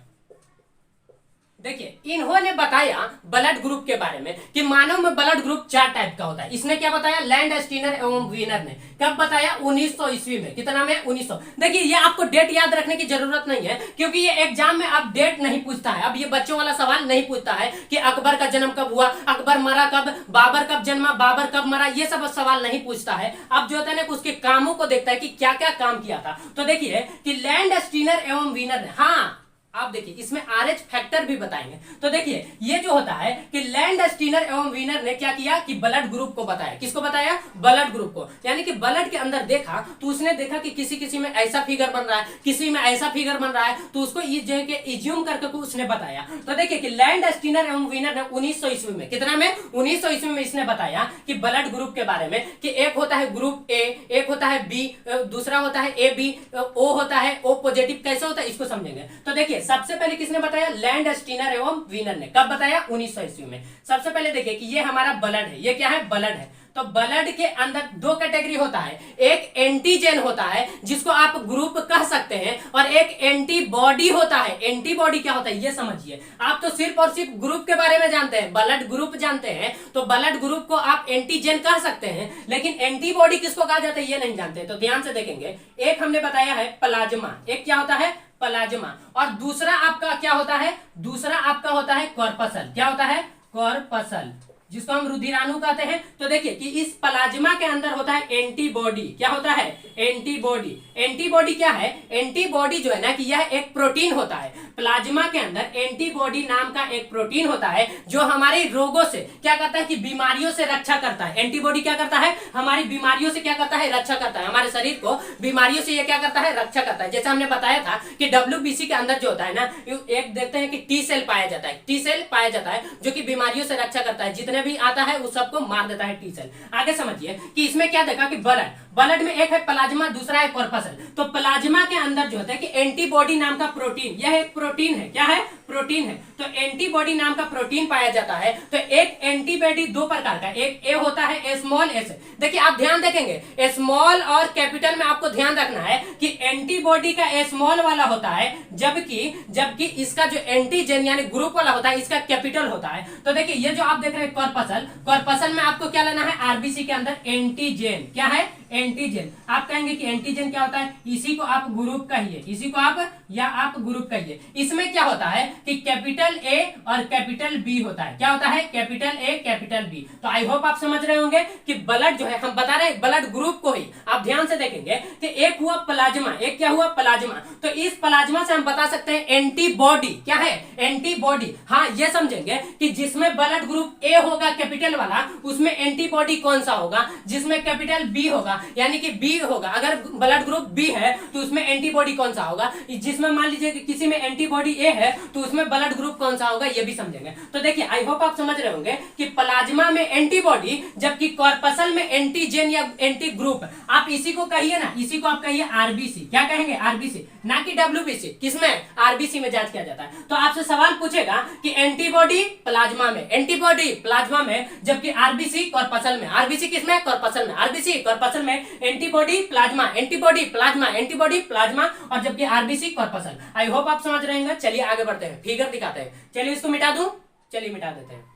Speaker 1: देखिए इन्होंने बताया ब्लड ग्रुप के बारे में कि मानव में ब्लड ग्रुप 4 टाइप का होता है। इसने क्या बताया? लैंड स्टीनर एवं वीनर ने। कब बताया? 1900 ईस्वी में। कितना में? 1900। देखिए ये आपको डेट याद रखने की जरूरत नहीं है, क्योंकि ये एग्जाम में अब डेट नहीं पूछता है। अब ये बच्चों वाला सवाल नहीं पूछता है कि अकबर का जन्म कब हुआ, अकबर मरा कब, बाबर कब जन्मा, बाबर कब मरा, ये सब सवाल नहीं पूछता है। अब जो होता है ना उसके कामों को देखता है कि क्या क्या काम किया था। तो देखिए कि लैंड स्टीनर एवं वीनर ने, हाँ आप देखिए इसमें आरएच फैक्टर भी बताएंगे। तो देखिए ये जो होता है कि लैंड स्टीनर एवं वीनर ने क्या किया कि ब्लड ग्रुप को बताया। किसको बताया? ब्लड ग्रुप को। यानी कि ब्लड के अंदर देखा तो उसने देखा कि किसी किसी में ऐसा फिगर बन रहा है, किसी में ऐसा फिगर बन रहा है, तो उसको जो है कि इज्यूम करके उसने बताया। तो देखिए कि लैंड स्टीनर एवं वीनर ने 1900 ईस्वी में, कितना में? 1900 ईस्वी में इसने बताया कि ब्लड ग्रुप के बारे में कि एक होता है ग्रुप ए, एक होता है बी, दूसरा होता है ए बी, ओ होता है ओ पॉजिटिव। कैसे होता है इसको समझेंगे। तो देखिए सबसे पहले किसने बताया? लैंड स्टीनर एवं वीनर ने। कब बताया? 1900 ईस्वी में। सबसे पहले देखिए कि ये हमारा ब्लड है। ये क्या है? ब्लड है। तो ब्लड के अंदर 2 कैटेगरी होता है। एक एंटीजन होता है जिसको आप ग्रुप कह सकते हैं, और एक एंटीबॉडी होता है। एंटीबॉडी क्या होता है ये समझिए। आप तो सिर्फ और सिर्फ ग्रुप के बारे में जानते हैं, ब्लड ग्रुप जानते हैं, तो ब्लड ग्रुप को आप एंटीजन कह सकते हैं, लेकिन एंटीबॉडी किसको कहा जाता है ये नहीं जानते। तो ध्यान से देखेंगे, एक हमने बताया है प्लाज्मा। एक क्या होता है? प्लाज्मा। और दूसरा आपका क्या होता है? दूसरा आपका होता है कॉर्पसल। क्या होता है? कॉर्पसल, जिसको हम रुधिराणु कहते हैं। तो देखिए कि इस प्लाज्मा के अंदर होता है एंटीबॉडी। क्या होता है? एंटीबॉडी। एंटीबॉडी क्या है? एंटीबॉडी जो है ना कि यह एक प्रोटीन होता है। प्लाज्मा के अंदर एंटीबॉडी नाम का एक प्रोटीन होता है जो हमारे रोगों से क्या करता है कि बीमारियों से रक्षा करता है। एंटीबॉडी क्या करता है? हमारी बीमारियों से क्या करता है? रक्षा करता है। हमारे शरीर को बीमारियों से ये क्या करता है? रक्षा करता है। जैसे हमने बताया था कि WBC के अंदर जो होता है ना, एक देखते हैं कि टी सेल पाया जाता है। टी सेल पाया जाता है जो कि बीमारियों से रक्षा करता है। जितने भी आता है उस सबको मार देता है टी सेल। आगे समझिए कि इसमें क्या देखा कि ब्लड में एक है प्लाज्मा, दूसरा है कॉर्पसल। तो प्लाज्मा के अंदर जो होता है कि एंटीबॉडी नाम का प्रोटीन, यह एक प्रोटीन है। क्या है? प्रोटीन है। तो एंटीबॉडी नाम का प्रोटीन पाया जाता है। तो एक एंटीबॉडी 2 प्रकार का, एक ए होता है स्मॉल एस। देखिए आप ध्यान देखेंगे स्मॉल और कैपिटल में आपको ध्यान रखना है कि एंटीबॉडी का स्मॉल वाला होता है, जबकि इसका जो एंटीजन यानी ग्रुप वाला होता है इसका कैपिटल होता है। तो देखिए ये जो आप देख रहे हैं कॉर्पसल में आपको क्या लेना है? आरबीसी के अंदर एंटीजन। क्या है? एंटीजन। आप कहेंगे कि एंटीजन क्या होता है? इसी को आप ग्रुप कहिए, इसी को आप ग्रुप कहिए। इसमें क्या होता है कि कैपिटल ए और कैपिटल बी होता है। क्या होता है? Capital A capital B. तो आई होप आप समझ रहे होंगे कि ब्लड जो है, हम बता रहे हैं ब्लड ग्रुप को ही। आप ध्यान से देखेंगे कि एक हुआ प्लाज्मा, एक क्या हुआ? प्लाज्मा। तो इस प्लाज्मा से हम बता सकते हैं एंटीबॉडी। क्या है? एंटीबॉडी। हाँ ये समझेंगे कि जिसमें ब्लड ग्रुप ए होगा कैपिटल वाला, उसमें एंटीबॉडी कौन सा होगा? जिसमें कैपिटल बी होगा यानी कि बी होगा। अगर ब्लड ग्रुप बी है तो उसमें एंटीबॉडी कौन सा होगा? जिसमें मान लीजिए कि किसी में एंटीबॉडी ए है तो उसमें ब्लड ग्रुप कौन सा होगा ये भी समझेंगे। तो देखिए आई होप आप समझ रहे होंगे कि प्लाज्मा में एंटीबॉडी, जबकि कॉर्पसल में एंटीजन या एंटी ग्रुप। आप इसी को कहिए ना, इसी को आप कहिए आरबीसी। क्या कहेंगे? आरबीसी, ना कि डब्ल्यूबीसी। किसमें? आरबीसी में जांच किया जाता है। तो आपसे सवाल पूछेगा कि एंटीबॉडी प्लाज्मा में, एंटीबॉडी प्लाज्मा में, जबकि आरबीसी कॉर्पसल में। आरबीसी किसमें? कॉर्पसल में। आरबीसी कॉर्पसल में, antibody plasma, antibody plasma, antibody plasma, और जबकि आरबीसी कॉर्पसल। आई होप आप समझ रहे हैं। चलिए आगे बढ़ते हैं, फिगर दिखाते हैं। चलिए इसको मिटा दूं, चलिए मिटा देते हैं।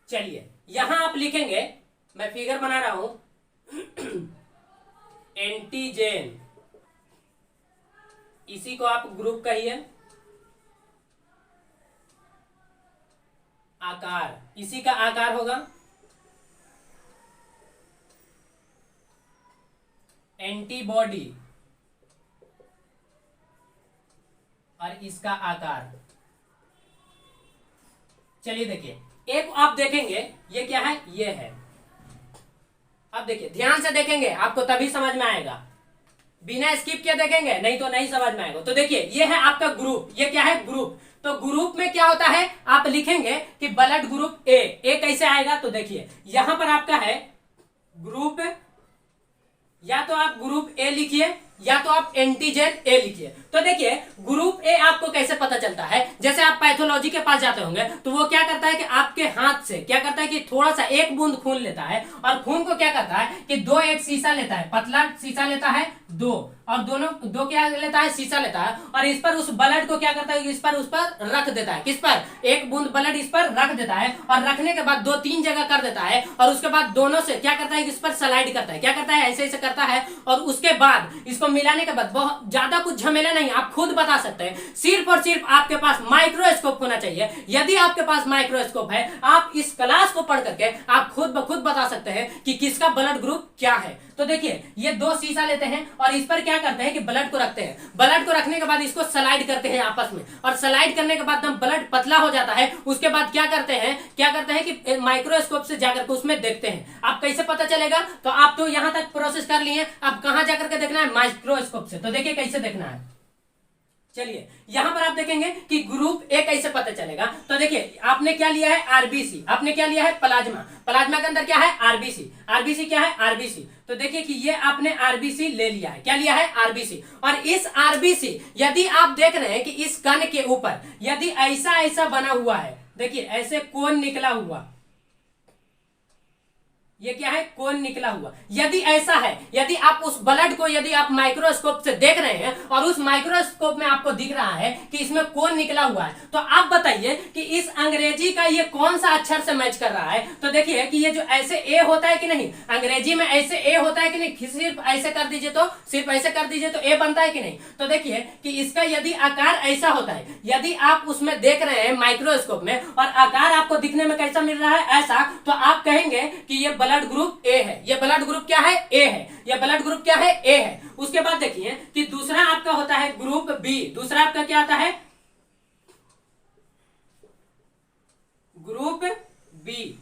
Speaker 1: चलिए यहां आप लिखेंगे, मैं फिगर बना रहा हूं एंटीजन, इसी को आप ग्रुप कहिए। आकार, इसी का आकार होगा एंटीबॉडी, और इसका आकार। चलिए देखिए, एक आप देखेंगे ये क्या है? ये है। अब देखिए ध्यान से देखेंगे, आपको तभी समझ में आएगा। बिना स्किप किए देखेंगे नहीं तो नहीं समझ में आएगा। तो देखिए ये है आपका ग्रुप। ये क्या है? ग्रुप। तो ग्रुप में क्या होता है? आप लिखेंगे कि ब्लड ग्रुप ए। ए कैसे आएगा? तो देखिए यहां पर आपका है ग्रुप, या तो आप ग्रुप ए लिखिए या तो आप एंटीजन ए लिखिए। तो देखिए ग्रुप ए आपको कैसे पता चलता है, जैसे आप पैथोलॉजी के पास जाते होंगे तो वो क्या करता है कि आपके हाथ से क्या करता है कि थोड़ा सा एक बूंद खून लेता है और खून को क्या करता है कि दो एक शीशा लेता है, पतला शीशा लेता है दो, और दोनों दो क्या लेता है, शीशा लेता है, और इस पर उस ब्लड को क्या करता है, इस पर उस पर रख देता है। किस पर? एक बूंद ब्लड इस पर रख देता है, और रखने के बाद 2-3 जगह कर देता है, और उसके बाद दोनों से क्या करता है, इस पर स्लाइड करता है। क्या करता है? ऐसे ऐसे करता है, और उसके बाद इसको मिलाने के बाद बहुत ज्यादा कुछ झमेला नहीं, आप खुद बता सकते हैं। सिर्फ और सिर्फ आपके पास माइक्रोस्कोप होना चाहिए। यदि आपके पास माइक्रोस्कोप है, आप इस क्लास को पढ़ करके आप खुद ब खुद बता सकते हैं कि किसका ब्लड ग्रुप क्या है। तो देखिए ये 2 शीशा लेते हैं और इस पर क्या करते हैं कि ब्लड को रखते हैं। ब्लड को रखने के बाद इसको स्लाइड करते हैं आपस में, और स्लाइड करने के बाद ब्लड पतला हो जाता है। उसके बाद क्या करते हैं कि माइक्रोस्कोप से जाकर के उसमें देखते हैं। आप कैसे पता चलेगा? तो आप तो यहां तक प्रोसेस कर लिए, अब कहां जाकर के देखना है? माइक्रोस्कोप से। तो देखिए कैसे देखना है, चलिए यहां पर आप देखेंगे कि ग्रुप ए कैसे पता चलेगा। तो देखिए आपने क्या लिया है? आरबीसी। आपने क्या लिया है? प्लाज्मा। प्लाज्मा के अंदर क्या है? आरबीसी। आरबीसी क्या है? आरबीसी। तो देखिए कि ये आपने आरबीसी ले लिया है। क्या लिया है? आरबीसी। और इस आरबीसी यदि आप देख रहे हैं कि इस कण के ऊपर यदि ऐसा ऐसा बना हुआ है, देखिए ऐसे कोन निकला हुआ, ये क्या है? कोन निकला हुआ। यदि ऐसा है, यदि आप उस ब्लड को यदि आप माइक्रोस्कोप से देख रहे हैं और उस माइक्रोस्कोप में आपको दिख रहा है कि इसमें कोन निकला हुआ है, तो आप बताइए कि इस अंग्रेजी का ये कौन सा अक्षर से मैच कर रहा है। तो देखिए कि ये जो ऐसे ए होता है कि नहीं, अंग्रेजी में ऐसे ए होता है कि नहीं, सिर्फ ऐसे कर दीजिए तो सिर्फ ऐसे कर दीजिए तो ए बनता है कि नहीं। तो देखिए कि इसका यदि आकार ऐसा होता है, यदि आप उसमें देख रहे हैं माइक्रोस्कोप में और आकार आपको दिखने में कैसा मिल रहा है? ऐसा, तो आप कहेंगे कि ये ब्लड ग्रुप ए है। ये ब्लड ग्रुप क्या है? ए है। ये ब्लड ग्रुप क्या है? ए है। उसके बाद देखिए कि दूसरा आपका होता है ग्रुप बी। दूसरा आपका क्या आता है? Group B.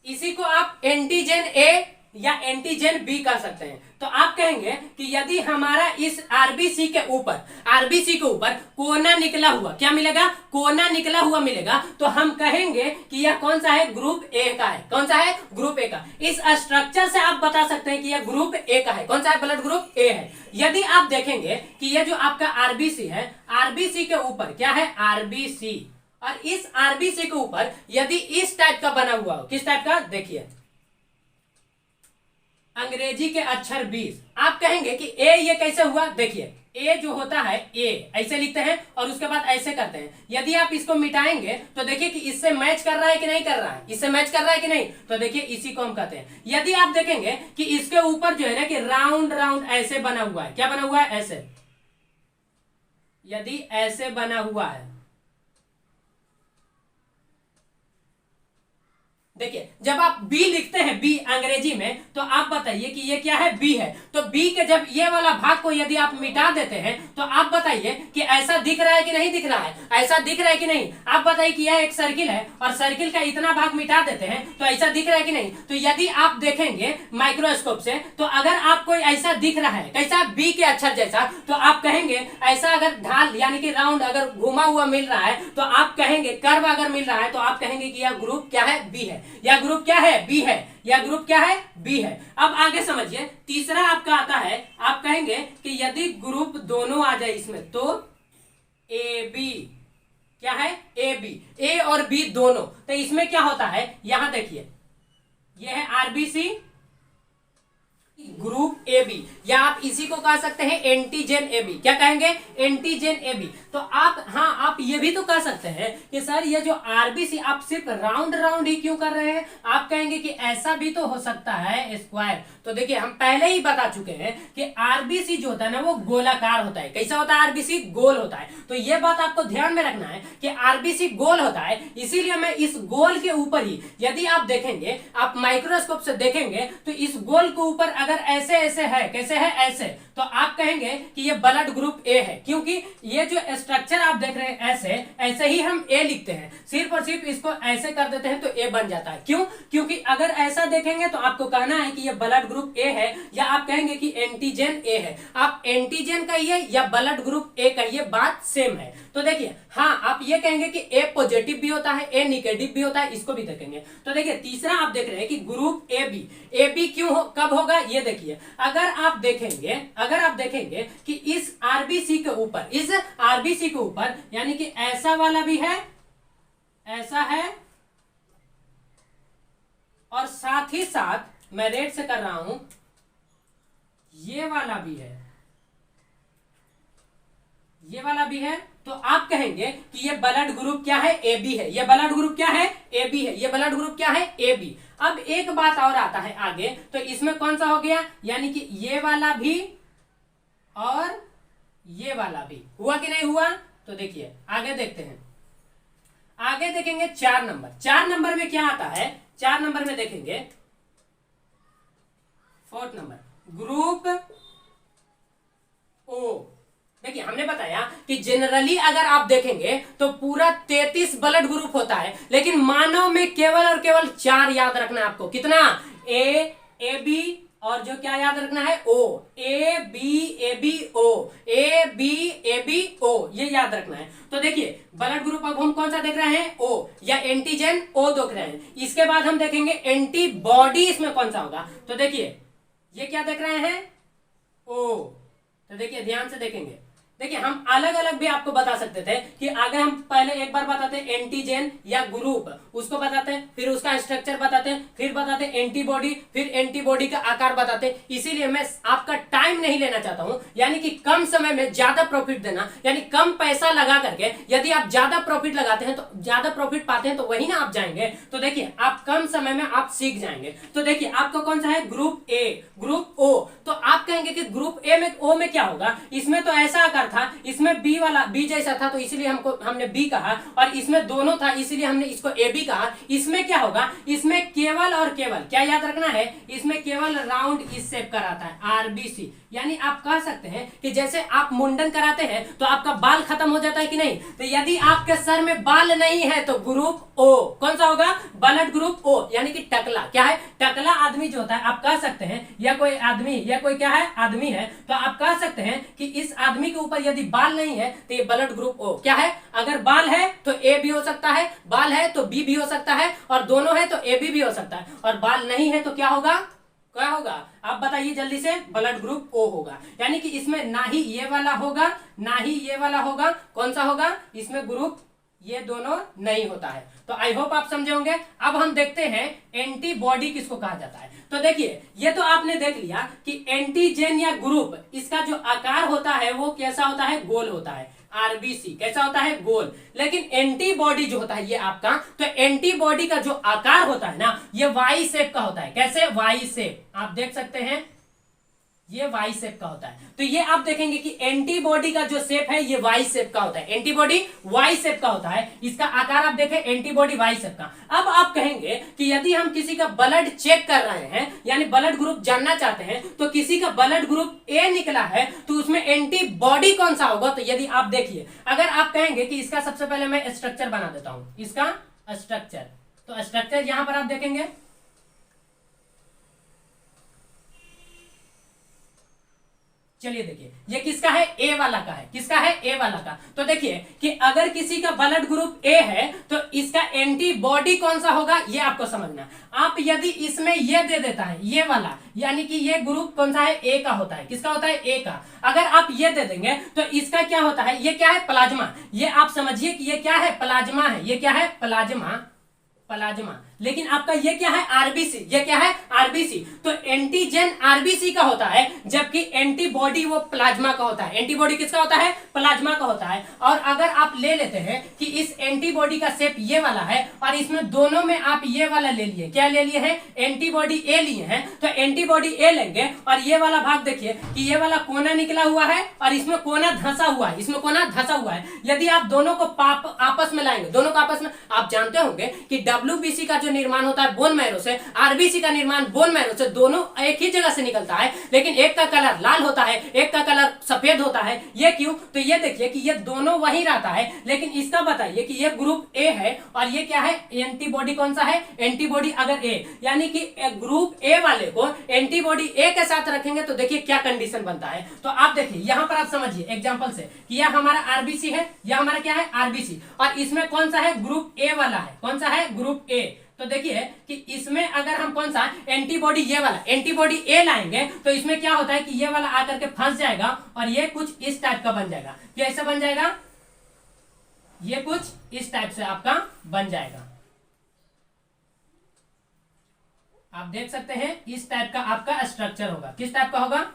Speaker 1: इसी को आप एंटीजन ए या एंटीजन बी कह सकते हैं। तो आप कहेंगे कि यदि हमारा इस आरबीसी के ऊपर कोना निकला हुआ, क्या मिलेगा? कोना निकला हुआ मिलेगा, तो हम कहेंगे कि यह कौन सा है? ग्रुप ए का है। कौन सा है? ग्रुप ए का। इस स्ट्रक्चर से आप बता सकते हैं कि यह ग्रुप ए का है। कौन सा है? ब्लड ग्रुप ए है। यदि आप देखेंगे कि यह जो आपका आरबीसी है, आरबीसी के ऊपर क्या है? आरबीसी। और इस आरबीसी के ऊपर यदि इस टाइप का बना हुआ हो, किस टाइप का? देखिए अंग्रेजी के अक्षर 20, आप कहेंगे कि ए ये कैसे हुआ? देखिए ए जो होता है, ए ऐसे लिखते हैं और उसके बाद ऐसे करते हैं। यदि आप इसको मिटाएंगे तो देखिए कि इससे मैच कर रहा है कि नहीं कर रहा है, इससे मैच कर रहा है कि नहीं। तो देखिए इसी को हम कहते हैं। यदि आप देखेंगे कि इसके ऊपर जो है ना कि राउंड राउंड ऐसे बना हुआ है, क्या बना हुआ है? ऐसे। यदि ऐसे बना हुआ है, देखिए जब आप बी लिखते हैं, बी अंग्रेजी में, तो आप बताइए कि ये क्या है? बी है। तो बी के जब ये वाला भाग को यदि आप मिटा देते हैं तो आप बताइए कि ऐसा दिख रहा है कि नहीं दिख रहा है? ऐसा दिख रहा है कि नहीं? आप बताइए कि यह एक सर्किल है और सर्किल का इतना भाग मिटा देते हैं तो ऐसा दिख रहा है कि नहीं? तो यदि आप देखेंगे माइक्रोस्कोप से, तो अगर आपको ऐसा दिख रहा है कैसा? बी के अक्षर जैसा, तो आप कहेंगे ऐसा अगर ढाल यानी कि राउंड अगर घुमा हुआ मिल रहा है तो आप कहेंगे, कर्व अगर मिल रहा है तो आप कहेंगे कि यह ग्रुप क्या है? बी है। यह ग्रुप क्या है? बी है। यह ग्रुप क्या है? बी है। अब आगे समझिए, तीसरा आपका आता है, आप कहेंगे कि यदि ग्रुप दोनों आ जाए इसमें तो ए बी। क्या है? A B. ए और बी दोनों। तो इसमें क्या होता है? यहां देखिए यह है आरबीसी ग्रुप ए बी, या आप इसी को कह सकते हैं एंटीजन ए बी। क्या कहेंगे? Antigen A B. तो आप ये भी तो कह सकते हैं कि सर ये जो आरबीसी आप सिर्फ राउंड राउंड ही क्यों कर रहे हैं? आप कहेंगे कि ऐसा भी तो हो सकता है स्क्वायर। तो देखिए हम पहले ही बता चुके हैं कि आरबीसी जो होता है ना वो गोलाकार होता है। कैसा होता है? आरबीसी गोल होता है। तो ये बात आपको ध्यान में रखना है कि आरबीसी गोल होता है, इसीलिए मैं इस गोल के ऊपर ही, यदि आप देखेंगे, आप माइक्रोस्कोप से देखेंगे तो इस गोल के ऊपर अगर ऐसे ऐसे है, कैसे है? ऐसे, तो आप कहेंगे कि ये ब्लड ग्रुप ए है, क्योंकि ये जो स्ट्रक्चर आप देख रहे हैं ऐसे ऐसे ही हम ए लिखते हैं, सिर्फ और सिर्फ इसको ऐसे कर देते हैं तो ए बन जाता है। क्यों? क्योंकि अगर ऐसा देखेंगे तो आपको कहना है कि ये ब्लड ग्रुप ए है, या आप कहेंगे कि एंटीजन ए है। आप एंटीजन कहिए या ब्लड ग्रुप ए कहिए, बात सेम है। तो देखिए हाँ, आप ये कहेंगे कि ए पॉजिटिव भी होता है, ए निगेटिव भी होता है, इसको भी देखेंगे। तो देखिए तीसरा आप देख रहे हैं कि ग्रुप ए बी क्यों कब होगा, ये देखिए। अगर आप देखेंगे कि इस आरबीसी के ऊपर यानी कि ऐसा वाला भी है, ऐसा है, और साथ ही साथ मैं रेड से कर रहा हूं, ये वाला भी है, ये वाला भी है, तो आप कहेंगे कि ये ब्लड ग्रुप क्या है, ए बी है। ये ब्लड ग्रुप क्या है, ए बी है। ये ब्लड ग्रुप क्या है, ए बी। अब एक बात और आता है आगे, तो इसमें कौन सा हो गया, यानी कि ये वाला भी और ये वाला भी हुआ कि नहीं हुआ। तो देखिए आगे देखते हैं, आगे देखेंगे 4 नंबर। 4 नंबर में क्या आता है, 4 नंबर में देखेंगे 4th नंबर ग्रुप ओ। देखिए हमने बताया कि जनरली अगर आप देखेंगे तो पूरा 33 ब्लड ग्रुप होता है, लेकिन मानव में केवल और केवल 4 याद रखना है आपको। कितना, ए बी और जो क्या याद रखना है, ओ, A B O, A B O, ये याद रखना है। तो देखिए ब्लड ग्रुप अब हम कौन सा देख रहे हैं, ओ, या एंटीजन ओ देख रहे हैं। इसके बाद हम देखेंगे एंटीबॉडी इसमें कौन सा होगा। तो देखिए ये क्या देख रहे हैं, ओ। तो देखिए ध्यान से देखेंगे, देखिए हम अलग अलग भी आपको बता सकते थे कि अगर हम पहले एक बार बताते एंटीजन या ग्रुप, उसको बताते हैं, फिर उसका स्ट्रक्चर बताते हैं, फिर बताते एंटीबॉडी, फिर एंटीबॉडी का आकार बताते। इसीलिए मैं आपका टाइम नहीं लेना चाहता हूं, यानी कि कम समय में ज्यादा प्रॉफिट देना, यानी कम पैसा लगा करके यदि आप ज्यादा प्रॉफिट लगाते हैं, तो ज्यादा प्रॉफिट पाते हैं, तो वही ना आप जाएंगे। तो देखिए आप कम समय में आप सीख जाएंगे। तो देखिए आपका कौन सा है, ग्रुप ए, ग्रुप ओ। तो आप कहेंगे कि ग्रुप ए में ओ में क्या होगा, इसमें तो ऐसा आकार था, इसमें बी वाला बी जैसा था, तो इसलिए हमने बी कहा, और इसमें दोनों था इसलिए हमने इसको ए बी कहा। इसमें क्या होगा, इसमें केवल और केवल क्या याद रखना है, इसमें केवल राउंड इस शेप का रहता है, आरबीसी। यानी आप कह सकते हैं कि जैसे आप मुंडन कराते हैं तो आपका बाल खत्म हो जाता है कि नहीं, तो यदि आपके सर में बाल नहीं है तो ग्रुप ओ कौन सा होगा, ब्लड ग्रुप ओ, यानी कि टकला। क्या है, टकला आदमी जो होता है, आप कह सकते हैं, या कोई आदमी, या कोई क्या है, आदमी है, तो आप कह सकते हैं कि इस आदमी के ऊपर यदि बाल नहीं है तो ये ब्लड ग्रुप ओ। क्या है, अगर बाल है तो ए भी हो सकता है, बाल है तो बी भी हो सकता है, और दोनों है तो ए बी भी हो सकता है, और बाल नहीं है तो क्या होगा, क्या होगा आप बताइए जल्दी से, ब्लड ग्रुप ओ होगा। यानी कि इसमें ना ही ये वाला होगा ना ही ये वाला होगा, कौन सा होगा, इसमें ग्रुप ये दोनों नहीं होता है। तो आई होप आप समझे होंगे। अब हम देखते हैं एंटीबॉडी किसको कहा जाता है। तो देखिए ये तो आपने देख लिया कि एंटीजन या ग्रुप, इसका जो आकार होता है वो कैसा होता है, गोल होता है, आरबीसी कैसा होता है, गोल। लेकिन एंटीबॉडी जो होता है ये आपका, तो एंटीबॉडी का जो आकार होता है ना, ये वाई शेप का होता है। कैसे, वाई शेप, आप देख सकते हैं ये वाई शेप का होता है। तो ये आप देखेंगे कि एंटीबॉडी का जो शेप है ये वाई शेप का होता है, एंटीबॉडी वाई शेप का होता है। इसका आकार आप देखें, एंटीबॉडी वाई शेप का। अब आप कहेंगे कि यदि हम किसी का ब्लड चेक कर रहे हैं, यानी ब्लड ग्रुप जानना चाहते हैं, तो किसी का ब्लड ग्रुप ए निकला है तो उसमें एंटीबॉडी कौन सा होगा। तो यदि आप देखिए, अगर आप कहेंगे कि इसका सबसे पहले मैं स्ट्रक्चर बना देता हूं, इसका स्ट्रक्चर, तो स्ट्रक्चर यहां पर आप देखेंगे, चलिए देखिए ये किसका है, ए वाला का है। किसका है, ए वाला का। तो देखिए कि अगर किसी का ब्लड ग्रुप ए है तो इसका एंटीबॉडी कौन सा होगा, ये आपको समझना। आप यदि इसमें ये दे देता है, ये वाला, यानी कि ये ग्रुप कौन सा है, ए का होता है। किसका होता है, ए का। अगर आप ये दे देंगे तो इसका क्या होता है, ये क्या है, प्लाज्मा। ये आप समझिए कि ये क्या है, प्लाज्मा है। ये क्या है, प्लाज्मा, प्लाज्मा। लेकिन आपका ये क्या है, आरबीसी। ये क्या है, आरबीसी। तो एंटीजन आरबीसी का होता है, जबकि एंटीबॉडी वो प्लाज्मा का होता है। एंटीबॉडी किसका होता है, प्लाज्मा का होता है। और अगर आप ले लेते हैं कि इस एंटीबॉडी का शेप ये वाला है, और इसमें दोनों में आप ये वाला ले लिए, क्या ले लिए हैं, एंटीबॉडी ए लिए हैं, तो एंटीबॉडी ए लेंगे, और ये वाला भाग देखिए कि ये वाला कोना निकला हुआ है और इसमें कोना धंसा हुआ है, इसमें कोना धंसा हुआ है। यदि आप दोनों को आपस में लाएंगे, दोनों को आपस में, आप जानते होंगे कि WBC का जो जो निर्माण होता है बोन मैरो से, आरबीसी का निर्माण बोन मैरो से, दोनों एक ही जगह से निकलता है, लेकिन एक का कलर लाल होता है, एक का कलर सफेद होता है। ये क्यों? तो ये देखिए कि ये दोनों वही रहता है, लेकिन इसका बताइए कि ये ग्रुप ए है और ये क्या है, एंटीबॉडी कौन सा है, एंटीबॉडी अगर ए, यानी कि ग्रुप ए वाले को एंटीबॉडी ए के साथ रखेंगे तो देखिए क्या कंडीशन बनता है। तो आप देखिए यहां पर आप समझिए एग्जांपल से कि यह हमारा आरबीसी है, यह हमारा क्या है, आरबीसी, और इसमें कौन सा है, ग्रुप ए वाला है, कौन सा है, ग्रुप ए। तो देखिए कि इसमें अगर हम कौन सा एंटीबॉडी ये वाला एंटीबॉडी ए लाएंगे तो इसमें क्या होता है कि ये वाला आकर के फंस जाएगा और ये कुछ इस टाइप का बन जाएगा। कैसे बन जाएगा, ये कुछ इस टाइप से आपका बन जाएगा। आप देख सकते हैं इस टाइप का आपका स्ट्रक्चर होगा। किस टाइप का होगा,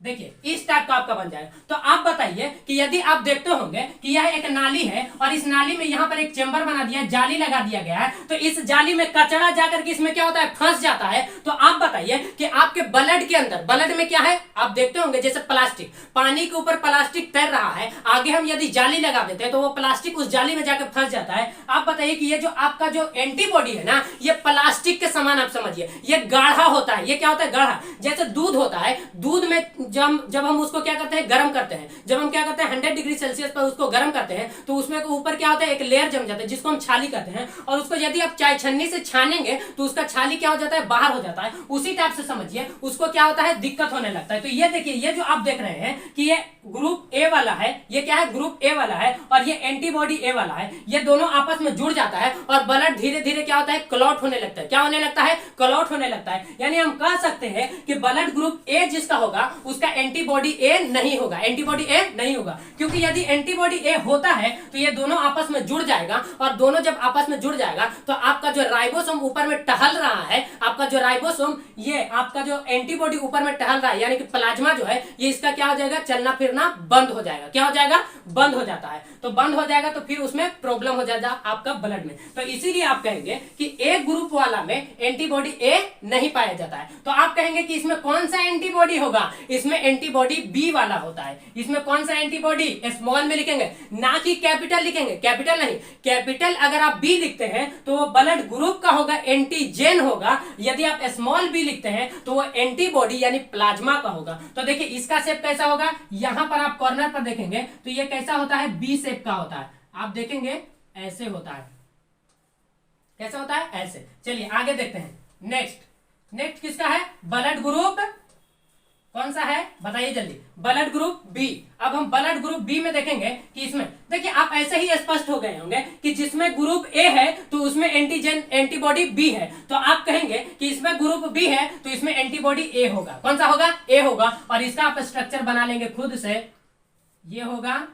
Speaker 1: देखिए इस टाइप का आपका बन जाएगा। तो आप बताइए कि यदि आप देखते होंगे कि यह एक नाली है और इस नाली में यहां पर एक चेंबर बना दिया है, जाली लगा दिया गया है, तो इस जाली में कचरा जाकर के इसमें क्या होता है, फंस जाता है। तो आप बताइए कि आपके ब्लड के अंदर, ब्लड में क्या है, आप देखते होंगे जैसे प्लास्टिक, पानी के ऊपर प्लास्टिक तैर रहा है, आगे हम यदि जाली लगा देते हैं तो वो प्लास्टिक उस जाली में जाकर फंस जाता है। आप बताइए कि ये जो आपका जो एंटीबॉडी है ना, ये प्लास्टिक के समान आप समझिए, ये गाढ़ा होता है। ये क्या होता है, गाढ़ा, जैसे दूध होता है, दूध में जब हम उसको क्या करते हैं, गर्म करते हैं, जब हम क्या करते हैं 100 डिग्री सेल्सियस पर उसको गर्म करते हैं तो उसमें ऊपर क्या होता है, एक लेयर जम जाता है जिसको हम छाली कहते हैं, और उसको यदि आप चाय छन्नी से छानेंगे तो उसका छाली क्या हो जाता है, बाहर हो जाता है। उसी टाइप से समझिए उसको क्या होता है, दिक्कत होने लगता है। तो ये देखिए ये जो आप देख रहे हैं कि ये ग्रुप ए वाला है, ये क्या है, ग्रुप ए वाला है, और ये एंटीबॉडी ए वाला है, ये दोनों आपस में जुड़ जाता है और ब्लड धीरे धीरे क्या होता है, क्लॉट होने लगता है। क्या होने लगता है, क्लॉट होने लगता है। यानी हम कह सकते हैं कि ब्लड ग्रुप ए जिसका होगा उसका एंटीबॉडी ए नहीं होगा, एंटीबॉडी ए नहीं होगा, क्योंकि यदि एंटीबॉडी ए होता है तो ये दोनों आपस में जुड़ जाएगा, और दोनों जब आपस में जुड़ जाएगा तो आपका जो राइबोसोम ऊपर में टहल रहा है, आपका जो राइबोसोम, ये आपका जो एंटीबॉडी ऊपर में टहल रहा है, यानी कि प्लाज्मा जो है, ये इसका क्या हो जाएगा, चलना फिरना बंद हो जाएगा। क्या हो जाएगा, बंद हो जाता है। तो बंद हो जाएगा तो फिर उसमें प्रॉब्लम हो जाएगा आपका ब्लड में। तो इसीलिए आप कहेंगे कि ए ग्रुप वाला में एंटीबॉडी ए नहीं पाया जाता है। तो आप कहेंगे कि इसमें कौन सा एंटीबॉडी होगा, इसमें एंटीबॉडी बी वाला होता है। इसमें कौन सा एंटीबॉडी, स्मॉल में लिखेंगे, ना कि कैपिटल लिखेंगे, कैपिटल नहीं, कैपिटल अगर आप बी लिखते हैं तो वो ब्लड ग्रुप का होगा, एंटीजेन होगा। यदि आप स्मॉल बी लिखते हैं तो वो एंटीबॉडी यानी प्लाज्मा का होगा। तो देखिए इसका शेप कैसा होगा, यहां पर आप कॉर्नर पर देखेंगे तो ये कैसा होता है, बी शेप का होता है। आप देखेंगे ऐसे होता है, कैसा होता है, ऐसे। चलिए आगे देखते हैं। नेक्स्ट किसका है, ब्लड ग्रुप कौन सा है, बताइए जल्दी, ब्लड ग्रुप बी। अब हम ब्लड ग्रुप बी में देखेंगे कि इसमें देखिए आप ऐसे ही स्पष्ट हो गए होंगे कि जिसमें ग्रुप ए है तो उसमें एंटीजन एंटीबॉडी बी है। तो आप कहेंगे कि इसमें ग्रुप बी है तो इसमें एंटीबॉडी ए होगा। कौन सा होगा, ए होगा, और इसका आप स्ट्रक्चर बना लेंगे खुद से। ये होगा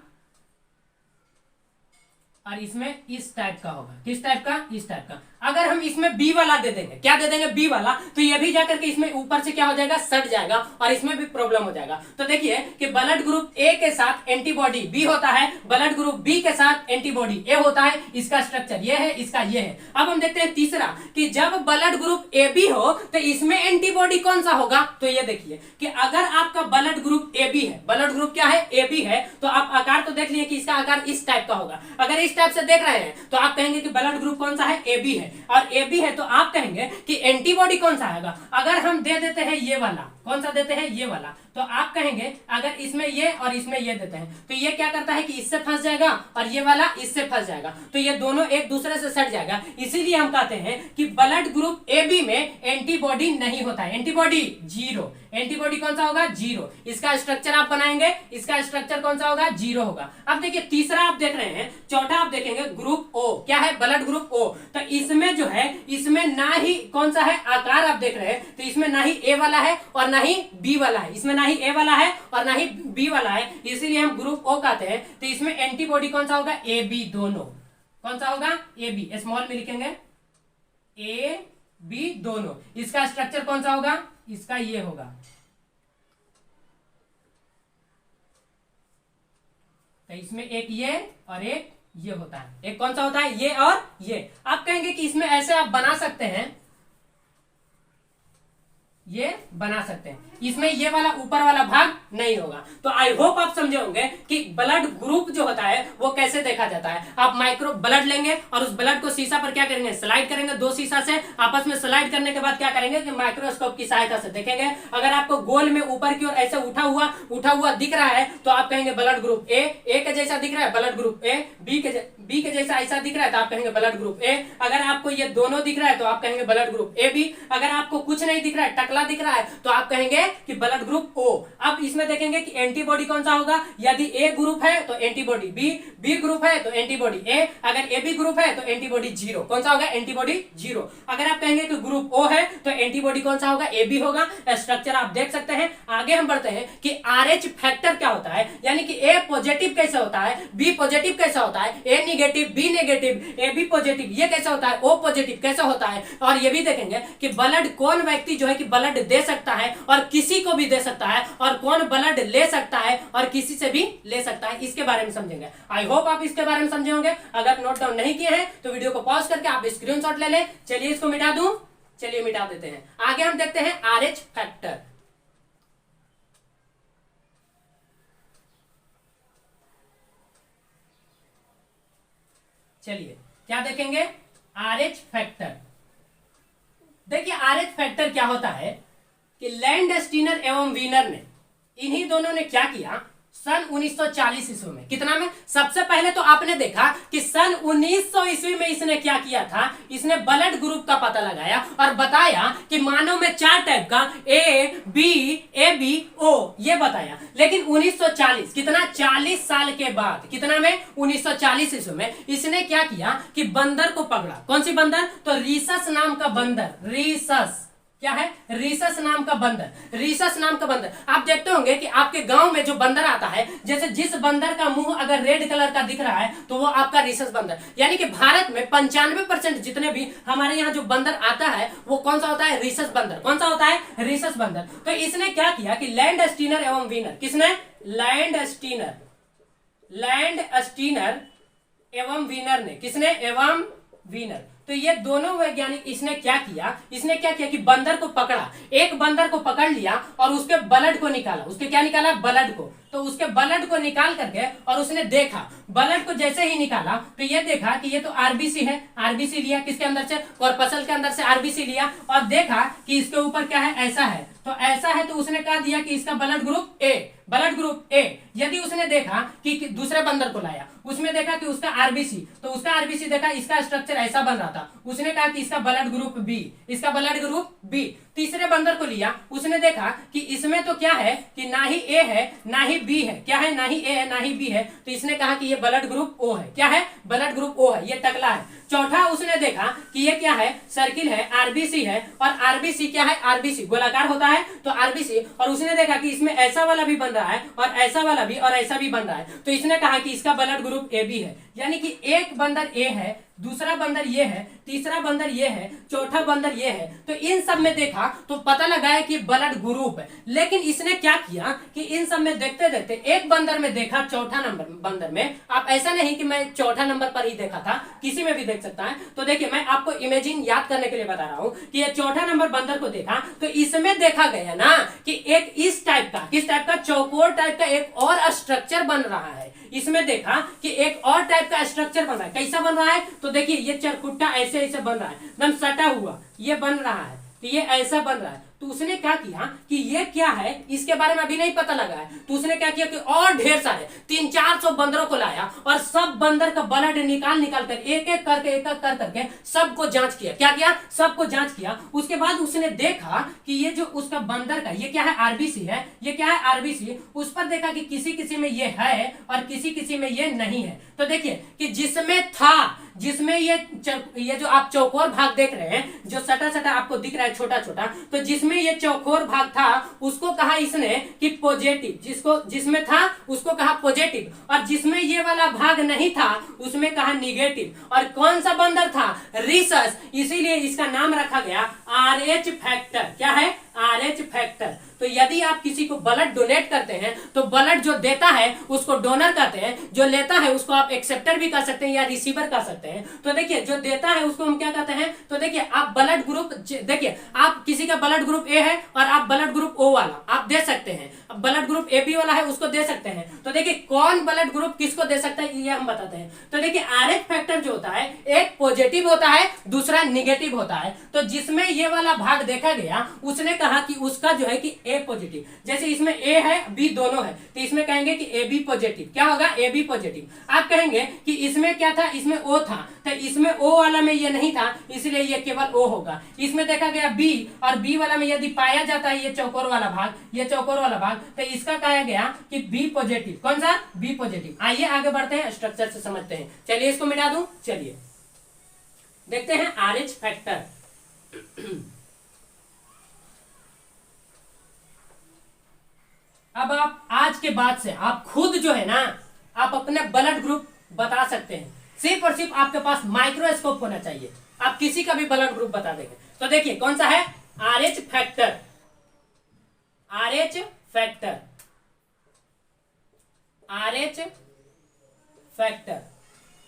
Speaker 1: और इसमें इस टाइप का होगा। किस टाइप का, इस टाइप का। अगर हम इसमें बी वाला दे देंगे, क्या दे देंगे, बी वाला, तो ये भी जाकर के इसमें ऊपर से क्या हो जाएगा, सट जाएगा और इसमें भी प्रॉब्लम हो जाएगा। तो देखिए कि ब्लड ग्रुप ए के साथ एंटीबॉडी बी होता है, ब्लड ग्रुप बी के साथ एंटीबॉडी ए होता है। इसका स्ट्रक्चर ये है, इसका ये है। अब हम देखते हैं तीसरा कि जब ब्लड ग्रुप ए बी हो तो इसमें एंटीबॉडी कौन सा होगा। तो ये देखिए कि अगर आपका ब्लड ग्रुप ए बी है, ब्लड ग्रुप क्या है, ए बी है, तो आप आकार तो देख लिए कि इसका आकार इस टाइप का होगा। अगर इस टाइप से देख रहे हैं तो आप कहेंगे कि ब्लड ग्रुप कौन सा है, ए बी है, और ए बी है तो आप कहेंगे कि एंटीबॉडी कौन सा आएगा। अगर हम दे देते हैं ये वाला, कौन सा देते हैं, ये वाला, तो आप कहेंगे अगर इसमें ये और इसमें ये देते हैं तो ये क्या करता है कि इससे फंस जाएगा और ये वाला इससे फंस जाएगा, तो ये दोनों एक दूसरे से सट जाएगा। इसीलिए हम कहते हैं कि ब्लड ग्रुप ए बी में एंटीबॉडी नहीं होता है, एंटीबॉडी जीरो। एंटीबॉडी कौन सा होगा, जीरो। इसका स्ट्रक्चर आप बनाएंगे, इसका स्ट्रक्चर कौन सा होगा, जीरो होगा। अब देखिए तीसरा आप देख रहे हैं, चौथा आप देखेंगे ग्रुप ओ, क्या है, ब्लड ग्रुप ओ। तो इसमें जो है, इसमें ना ही कौन सा है, आकार आप देख रहे हैं, तो इसमें ना ही ए वाला है और ना ही बी वाला है, इसमें ना ही ए वाला है और ना ही बी वाला है, इसीलिए हम ग्रुप ओ कहते हैं। तो इसमें एंटीबॉडी कौन सा होगा, ए बी दोनों। कौन सा होगा, ए बी, स्मॉल में लिखेंगे, ए बी दोनों। इसका स्ट्रक्चर कौन सा होगा, इसका ये होगा। तो इसमें एक ये और एक ये होता है, एक कौन सा होता है, ये और ये। आप कहेंगे कि इसमें ऐसे आप बना सकते हैं, ये बना सकते हैं, इसमें ये वाला ऊपर वाला भाग नहीं होगा। तो आई होप आप समझे होंगे कि ब्लड ग्रुप जो होता है वो कैसे देखा जाता है। आप माइक्रो ब्लड लेंगे और उस ब्लड को शीशा पर क्या करेंगे, स्लाइड करेंगे, दो शीशा से आपस में स्लाइड करने के बाद क्या करेंगे कि माइक्रोस्कोप की सहायता से देखेंगे। अगर आपको गोल में ऊपर की ओर ऐसे उठा हुआ दिख रहा है तो आप कहेंगे ब्लड ग्रुप ए के जैसा दिख रहा है ब्लड ग्रुप ए, बी के जैसा ऐसा दिख रहा है तो आप कहेंगे ब्लड ग्रुप ए। अगर आपको ये दोनों दिख रहा है तो आप कहेंगे ब्लड ग्रुप ए बी। अगर आपको कुछ नहीं दिख रहा है, टकला दिख रहा है, तो आप कहेंगे कि ब्लड ग्रुप ओ। अब इसमें देखेंगे कि एंटीबॉडी कौन सा होगा, यदि ए ग्रुप है तो एंटीबॉडी बी ग्रुप है तो एंटीबॉडी ए, अगर ए बी ग्रुप है तो एंटीबॉडी जीरो। कौन सा होगा, एंटीबॉडी जीरो। अगर आप कहेंगे कि ग्रुप ओ है तो एंटीबॉडी कौन सा होगा, ए बी होगा। स्ट्रक्चर आप देख सकते हैं। आगे हम बढ़ते हैं कि आरएच फैक्टर क्या होता है, यानी कि ए पॉजिटिव कैसे होता है, बी पॉजिटिव कैसे होता है, A negative B negative A B positive ये कैसे होता है, ओ पॉजिटिव कैसे होता है। और ये भी देखेंगे कि ब्लड कौन व्यक्ति जो है कि ब्लड दे सकता है और किसी को भी दे सकता है, और कौन ब्लड ले सकता है और किसी से भी ले सकता है, इसके बारे में समझेंगे। आई होप आप इसके बारे में समझे होंगे। अगर नोट डाउन नहीं किए हैं तो वीडियो को पॉज करके आप स्क्रीनशॉट ले लें। चलिए इसको मिटा दूं, चलिए मिटा देते हैं। आगे हम देखते हैं आरएच फैक्टर। चलिए क्या देखेंगे, आरएच फैक्टर। देखिए आरएच फैक्टर क्या होता है कि लैंडस्टीनर एवं वीनर ने, इन्हीं दोनों ने क्या किया सन 1940 ईस्वी में। कितना में, सबसे पहले तो आपने देखा कि सन 1900 ईस्वी में इसने क्या किया था, इसने ब्लड ग्रुप का पता लगाया और बताया कि मानव में 4 टाइप का ए बी ओ ये बताया। लेकिन 1940 कितना 40 साल के बाद, कितना में 1940 ईस्वी में इसने क्या किया कि बंदर को पकड़ा। कौन सी बंदर, तो रीसस नाम का बंदर, रीसस क्या है, रीसस नाम का बंदर, रीसस नाम का बंदर। आप देखते होंगे कि आपके गांव में जो बंदर आता है, जैसे जिस बंदर का मुंह अगर रेड कलर का दिख रहा है तो वो आपका रीसस बंदर। यानी कि भारत में 95% जितने भी हमारे यहाँ जो बंदर आता है वो कौन सा होता है, रीसस बंदर। कौन सा होता है, रीसस बंदर। तो इसने क्या किया कि लैंडस्टीनर एवं वीनर, किसने, लैंडस्टीनर एवं वीनर ने, किसने, एवं वीनर। तो ये दोनों वैज्ञानिक इसने क्या किया कि बंदर को पकड़ा, एक बंदर को पकड़ लिया और उसके ब्लड को निकाला। उसके क्या निकाला, ब्लड को। तो उसके ब्लड को निकाल करके और उसने देखा, ब्लड को जैसे ही निकाला तो ये देखा कि ये तो आरबीसी है, आरबीसी लिया किसके अंदर से, कॉर्पसल के अंदर से आरबीसी लिया और देखा कि इसके ऊपर क्या है, ऐसा है। तो ऐसा है तो उसने कहा दिया कि इसका blood group A, blood group A. यदि उसने देखा कि दूसरे बंदर को लाया, उसमें देखा कि उसका आरबीसी, तो उसका आरबीसी देखा इसका स्ट्रक्चर ऐसा बन रहा था, उसने कहा कि इसका ब्लड ग्रुप बी, इसका ब्लड ग्रुप बी। तीसरे बंदर को लिया, उसने देखा कि इसमें तो क्या है कि ना ही ए है ना ही बी है, क्या है, ना ही ए है ना ही बी है, तो इसने कहा कि ये ब्लड ग्रुप ओ है। क्या है, ब्लड ग्रुप ओ है, ये टकला है। चौथा उसने देखा कि ये क्या है, सर्किल है, आरबीसी है, और आरबीसी क्या है, आरबीसी गोलाकार होता है तो आरबीसी। और उसने देखा कि इसमें ऐसा वाला भी बन रहा है और ऐसा वाला भी और ऐसा भी बन रहा है, तो इसने कहा कि इसका ब्लड ग्रुप ए बी है। यानी कि एक बंदर ए है, दूसरा बंदर ये है, तीसरा बंदर ये है, चौथा बंदर ये है। तो इन सब में देखा तो पता लगाया कि ब्लड ग्रुप है। लेकिन इसने क्या किया कि इन सब में देखते देखते एक बंदर में देखा, चौथा नंबर बंदर में, आप ऐसा नहीं कि मैं चौथा नंबर पर ही देखा था, किसी में भी देख सकता है। तो देखिए मैं आपको इमेजिंग याद करने के लिए बता रहा हूं कि ये चौथा नंबर बंदर को देखा तो इसमें देखा गया ना कि एक इस टाइप का, किस टाइप का, चौकोर टाइप का एक और स्ट्रक्चर बन रहा है। इसमें देखा कि एक और टाइप का स्ट्रक्चर बन रहा है। कैसा बन रहा है, तो देखिए ये चरकुट्टा ऐसे ऐसे बन रहा है, एकदम सटा हुआ ये बन रहा है, तो ये ऐसा बन रहा है। तो उसने क्या किया कि ये क्या है, इसके बारे में अभी नहीं पता लगा है। तो उसने क्या किया कि और ढेर सारे 300-400 बंदरों को लाया और सब बंदर का ब्लड निकाल कर एक एक करके सबको जांच किया। क्या किया, सबको जांच किया। उसके बाद उसने देखा कि ये जो उसका बंदर का ये क्या है, आरबीसी है, ये क्या है, आरबीसी। उस पर देखा कि किसी किसी में ये है और किसी किसी में ये नहीं है। तो देखिए कि जिसमें ये जो आप चौकोर भाग देख रहे हैं, जो सटा सटा आपको दिख रहा है छोटा छोटा, तो जिसमें ये चौकोर भाग था उसको कहा इसने कि पॉजिटिव, जिसमें था उसको कहा पॉजिटिव, और जिसमें ये वाला भाग नहीं था उसमें कहा निगेटिव। और कौन सा बंदर था, रीसस, इसीलिए इसका नाम रखा गया आरएच फैक्टर। क्या है, RH फैक्टर। तो यदि आप किसी को ब्लड डोनेट करते हैं तो ब्लड जो देता है उसको डोनर कहते हैं, जो लेता है उसको आप एक्सेप्टर भी कह सकते हैं या रिसीवर कह सकते हैं। तो देखिए जो देता है उसको हम क्या कहते हैं, तो देखिए आप ब्लड ग्रुप, देखिए आप किसी का ब्लड ग्रुप ए है और आप ब्लड ग्रुप ओ वाला आप दे सकते हैं, ब्लड ग्रुप ए बी वाला है उसको दे सकते हैं। तो देखिए कौन ब्लड ग्रुप किसको दे सकता है ये हम बताते हैं। तो देखिए RH फैक्टर जो होता है एक पॉजिटिव होता है, दूसरा निगेटिव होता है। तो जिसमें ये वाला भाग देखा गया उसने कहा कि उसका जो है कि ए पॉजिटिव, जैसे इसमें ए है बी दोनों है तो इसमें कहेंगे कि ए बी पॉजिटिव, क्या होगा ए बी पॉजिटिव। आप कहेंगे कि इसमें क्या था, इसमें ओ था, तो इसमें ओ वाला में ये नहीं था इसलिए ये केवल ओ होगा। इसमें देखा गया बी और बी वाला में यदि पाया जाता है ये चौकोर वाला भाग, ये चौकोर वाला भाग, तो इसका कहा गया कि बी पॉजिटिव, कौन सा बी पॉजिटिव। आइए आगे बढ़ते हैं, स्ट्रक्चर से समझते हैं। चलिए इसको मिटा दूं, चलिए देखते हैं RH फैक्टर। अब आप आज के बाद से आप खुद जो है ना आप अपने ब्लड ग्रुप बता सकते हैं, सिर्फ और सिर्फ आपके पास माइक्रोस्कोप होना चाहिए, आप किसी का भी ब्लड ग्रुप बता देंगे। तो देखिए कौन सा है RH factor, RH factor, RH factor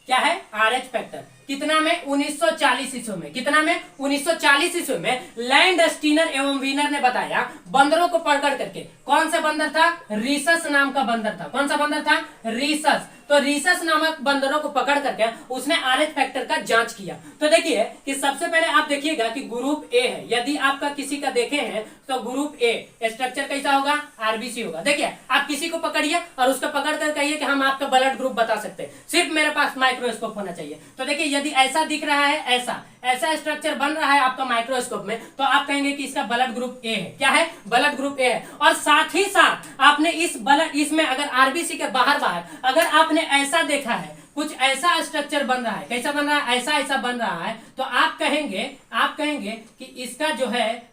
Speaker 1: क्या है RH फैक्टर। कितना में 1940 ईस्वी में, कितना में 1940 ईस्वी में लैंड स्टीनर एवं वीनर ने बताया बंदरों को पकड़ करके, कौन सा बंदर था, रीसस नाम का बंदर था, कौन सा बंदर था, रीसस। तो रीसस नामक बंदरों को पकड़ करके उसने RH फैक्टर का जांच किया। तो देखिए कि सबसे पहले आप देखिएगा कि ग्रुप ए है, यदि आपका किसी का देखे हैं तो ग्रुप ए स्ट्रक्चर कैसा होगा, RBC होगा। देखिए आप किसी को पकड़िए और उसको पकड़ कर कहिए कि हम आपका ब्लड ग्रुप बता सकते हैं, सिर्फ मेरे पास माइक्रोस्कोप होना चाहिए। तो देखिए यदि ऐसा दिख रहा है, ऐसा ऐसा स्ट्रक्चर बन रहा है आपका माइक्रोस्कोप में, तो आप कहेंगे कि इसका ब्लड ग्रुप ए है, क्या है, ब्लड ग्रुप ए है। और साथ ही साथ आपने इस ब्लड, इसमें अगर RBC के बाहर बाहर अगर आपने ऐसा देखा है, कुछ ऐसा स्ट्रक्चर बन रहा है, कैसा बन रहा है, ऐसा ऐसा बन रहा है, तो आप कहेंगे कि इसका जो है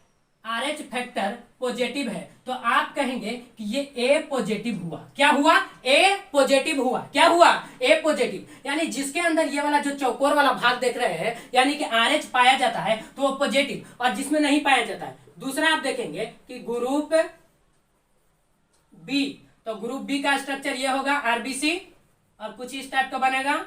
Speaker 1: RH फैक्टर पॉजिटिव है। तो आप कहेंगे कि ये ए पॉजिटिव हुआ, क्या हुआ, ए पॉजिटिव हुआ, क्या हुआ, ए पॉजिटिव। यानी जिसके अंदर ये वाला जो चौकोर वाला भाग देख रहे हैं यानी कि RH पाया जाता है तो वो पॉजिटिव, और जिसमें नहीं पाया जाता है। दूसरा आप देखेंगे कि ग्रुप बी, तो ग्रुप बी का स्ट्रक्चर ये होगा RBC और कुछ इस टाइप का बनेगा,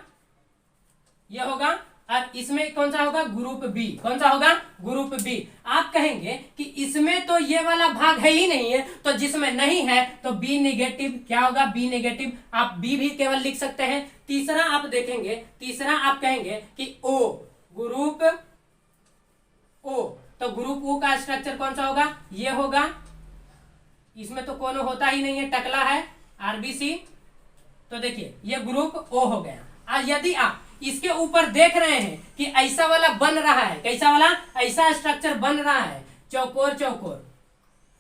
Speaker 1: ये होगा। और इसमें कौन सा होगा, ग्रुप बी, कौन सा होगा, ग्रुप बी। आप कहेंगे कि इसमें तो ये वाला भाग है ही नहीं है, तो जिसमें नहीं है तो बी नेगेटिव, क्या होगा, बी नेगेटिव। आप बी भी केवल लिख सकते हैं। तीसरा आप देखेंगे, तीसरा आप कहेंगे कि ओ, ग्रुप ओ, तो ग्रुप ओ का स्ट्रक्चर कौन सा होगा, ये होगा। इसमें तो कोनो होता ही नहीं है, टकला है RBC। तो देखिए ये ग्रुप ओ हो गया। और यदि आप इसके ऊपर देख रहे हैं कि ऐसा वाला बन रहा है, कैसा वाला, ऐसा स्ट्रक्चर बन रहा है, चौकोर चौकोर,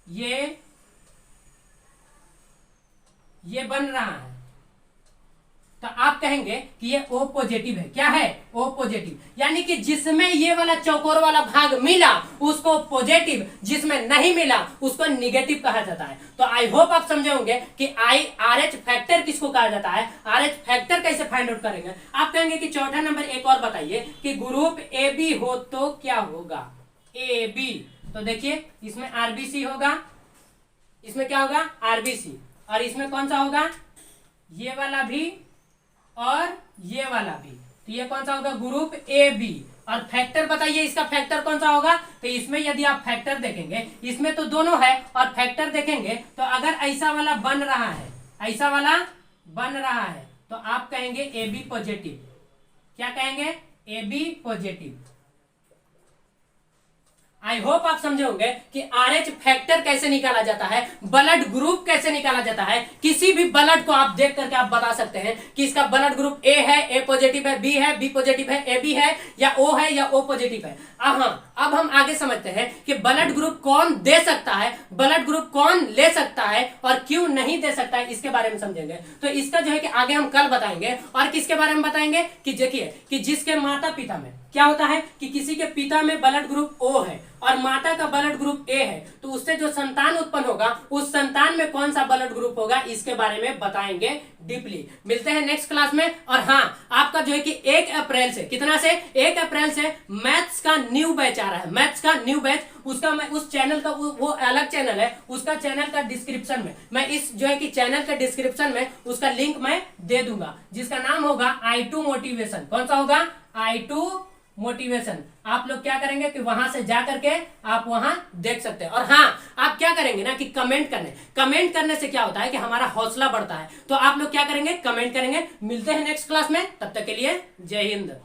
Speaker 1: ये बन रहा है, तो आप कहेंगे कि ये O पॉजिटिव है, क्या है, O पॉजिटिव। यानी कि जिसमें ये वाला चौकोर वाला भाग मिला उसको पॉजिटिव, जिसमें नहीं मिला उसको निगेटिव कहा जाता है। तो आई होप आप समझे होंगे कि RH फैक्टर किसको कहा जाता है, RH फैक्टर कैसे फाइंड आउट करेंगे। आप कहेंगे कि चौथा नंबर एक और बताइए कि ग्रुप AB हो तो क्या होगा, AB। तो देखिए इसमें RBC होगा, इसमें क्या होगा, RBC, और इसमें कौन सा होगा, ये वाला भी और ये वाला भी। तो ये कौन सा होगा, ग्रुप AB। और फैक्टर बताइए इसका फैक्टर कौन सा होगा। तो इसमें यदि आप फैक्टर देखेंगे, इसमें तो दोनों है, और फैक्टर देखेंगे तो अगर ऐसा वाला बन रहा है, ऐसा वाला बन रहा है, तो आप कहेंगे AB पॉजिटिव, क्या कहेंगे, AB पॉजिटिव। आई होप आप समझे होंगे कि RH फैक्टर कैसे निकाला जाता है, ब्लड ग्रुप कैसे निकाला जाता है। किसी भी ब्लड को आप देख करके आप बता सकते हैं कि इसका ब्लड ग्रुप A है, A पॉजिटिव है, B है, B पॉजिटिव है, AB है, या O है या O पॉजिटिव है। अब हम आगे समझते हैं कि ब्लड ग्रुप कौन दे सकता है, ब्लड ग्रुप कौन ले सकता है और क्यों नहीं दे सकता है, इसके बारे में समझेंगे। तो इसका जो है कि आगे हम कल बताएंगे। और किसके बारे में बताएंगे कि देखिए कि जिसके माता पिता में क्या होता है कि किसी के पिता में ब्लड ग्रुप O है और माता का ब्लड ग्रुप ए है, तो उससे जो संतान उत्पन्न होगा उस संतान में कौन सा ब्लड ग्रुप होगा इसके बारे में बताएंगे डीपली। मिलते हैं नेक्स्ट क्लास में। और हाँ, आपका जो है कि 1 अप्रैल से, कितना से, 1 अप्रैल से मैथ्स का न्यू बैच आ रहा है, मैथ्स का न्यू बैच। उसका मैं उस चैनल का वो अलग चैनल है, उसका चैनल का डिस्क्रिप्शन में मैं इस जो है कि चैनल के डिस्क्रिप्शन में उसका लिंक मैं दे दूंगा, जिसका नाम होगा I2 मोटिवेशन। कौन सा होगा? I2 motivation. आप लोग क्या करेंगे कि वहां से जा करके आप वहां देख सकते हैं। और हाँ, आप क्या करेंगे ना कि कमेंट करने से क्या होता है कि हमारा हौसला बढ़ता है। तो आप लोग क्या करेंगे? कमेंट करेंगे। मिलते हैं नेक्स्ट क्लास में, तब तक के लिए जय हिंद।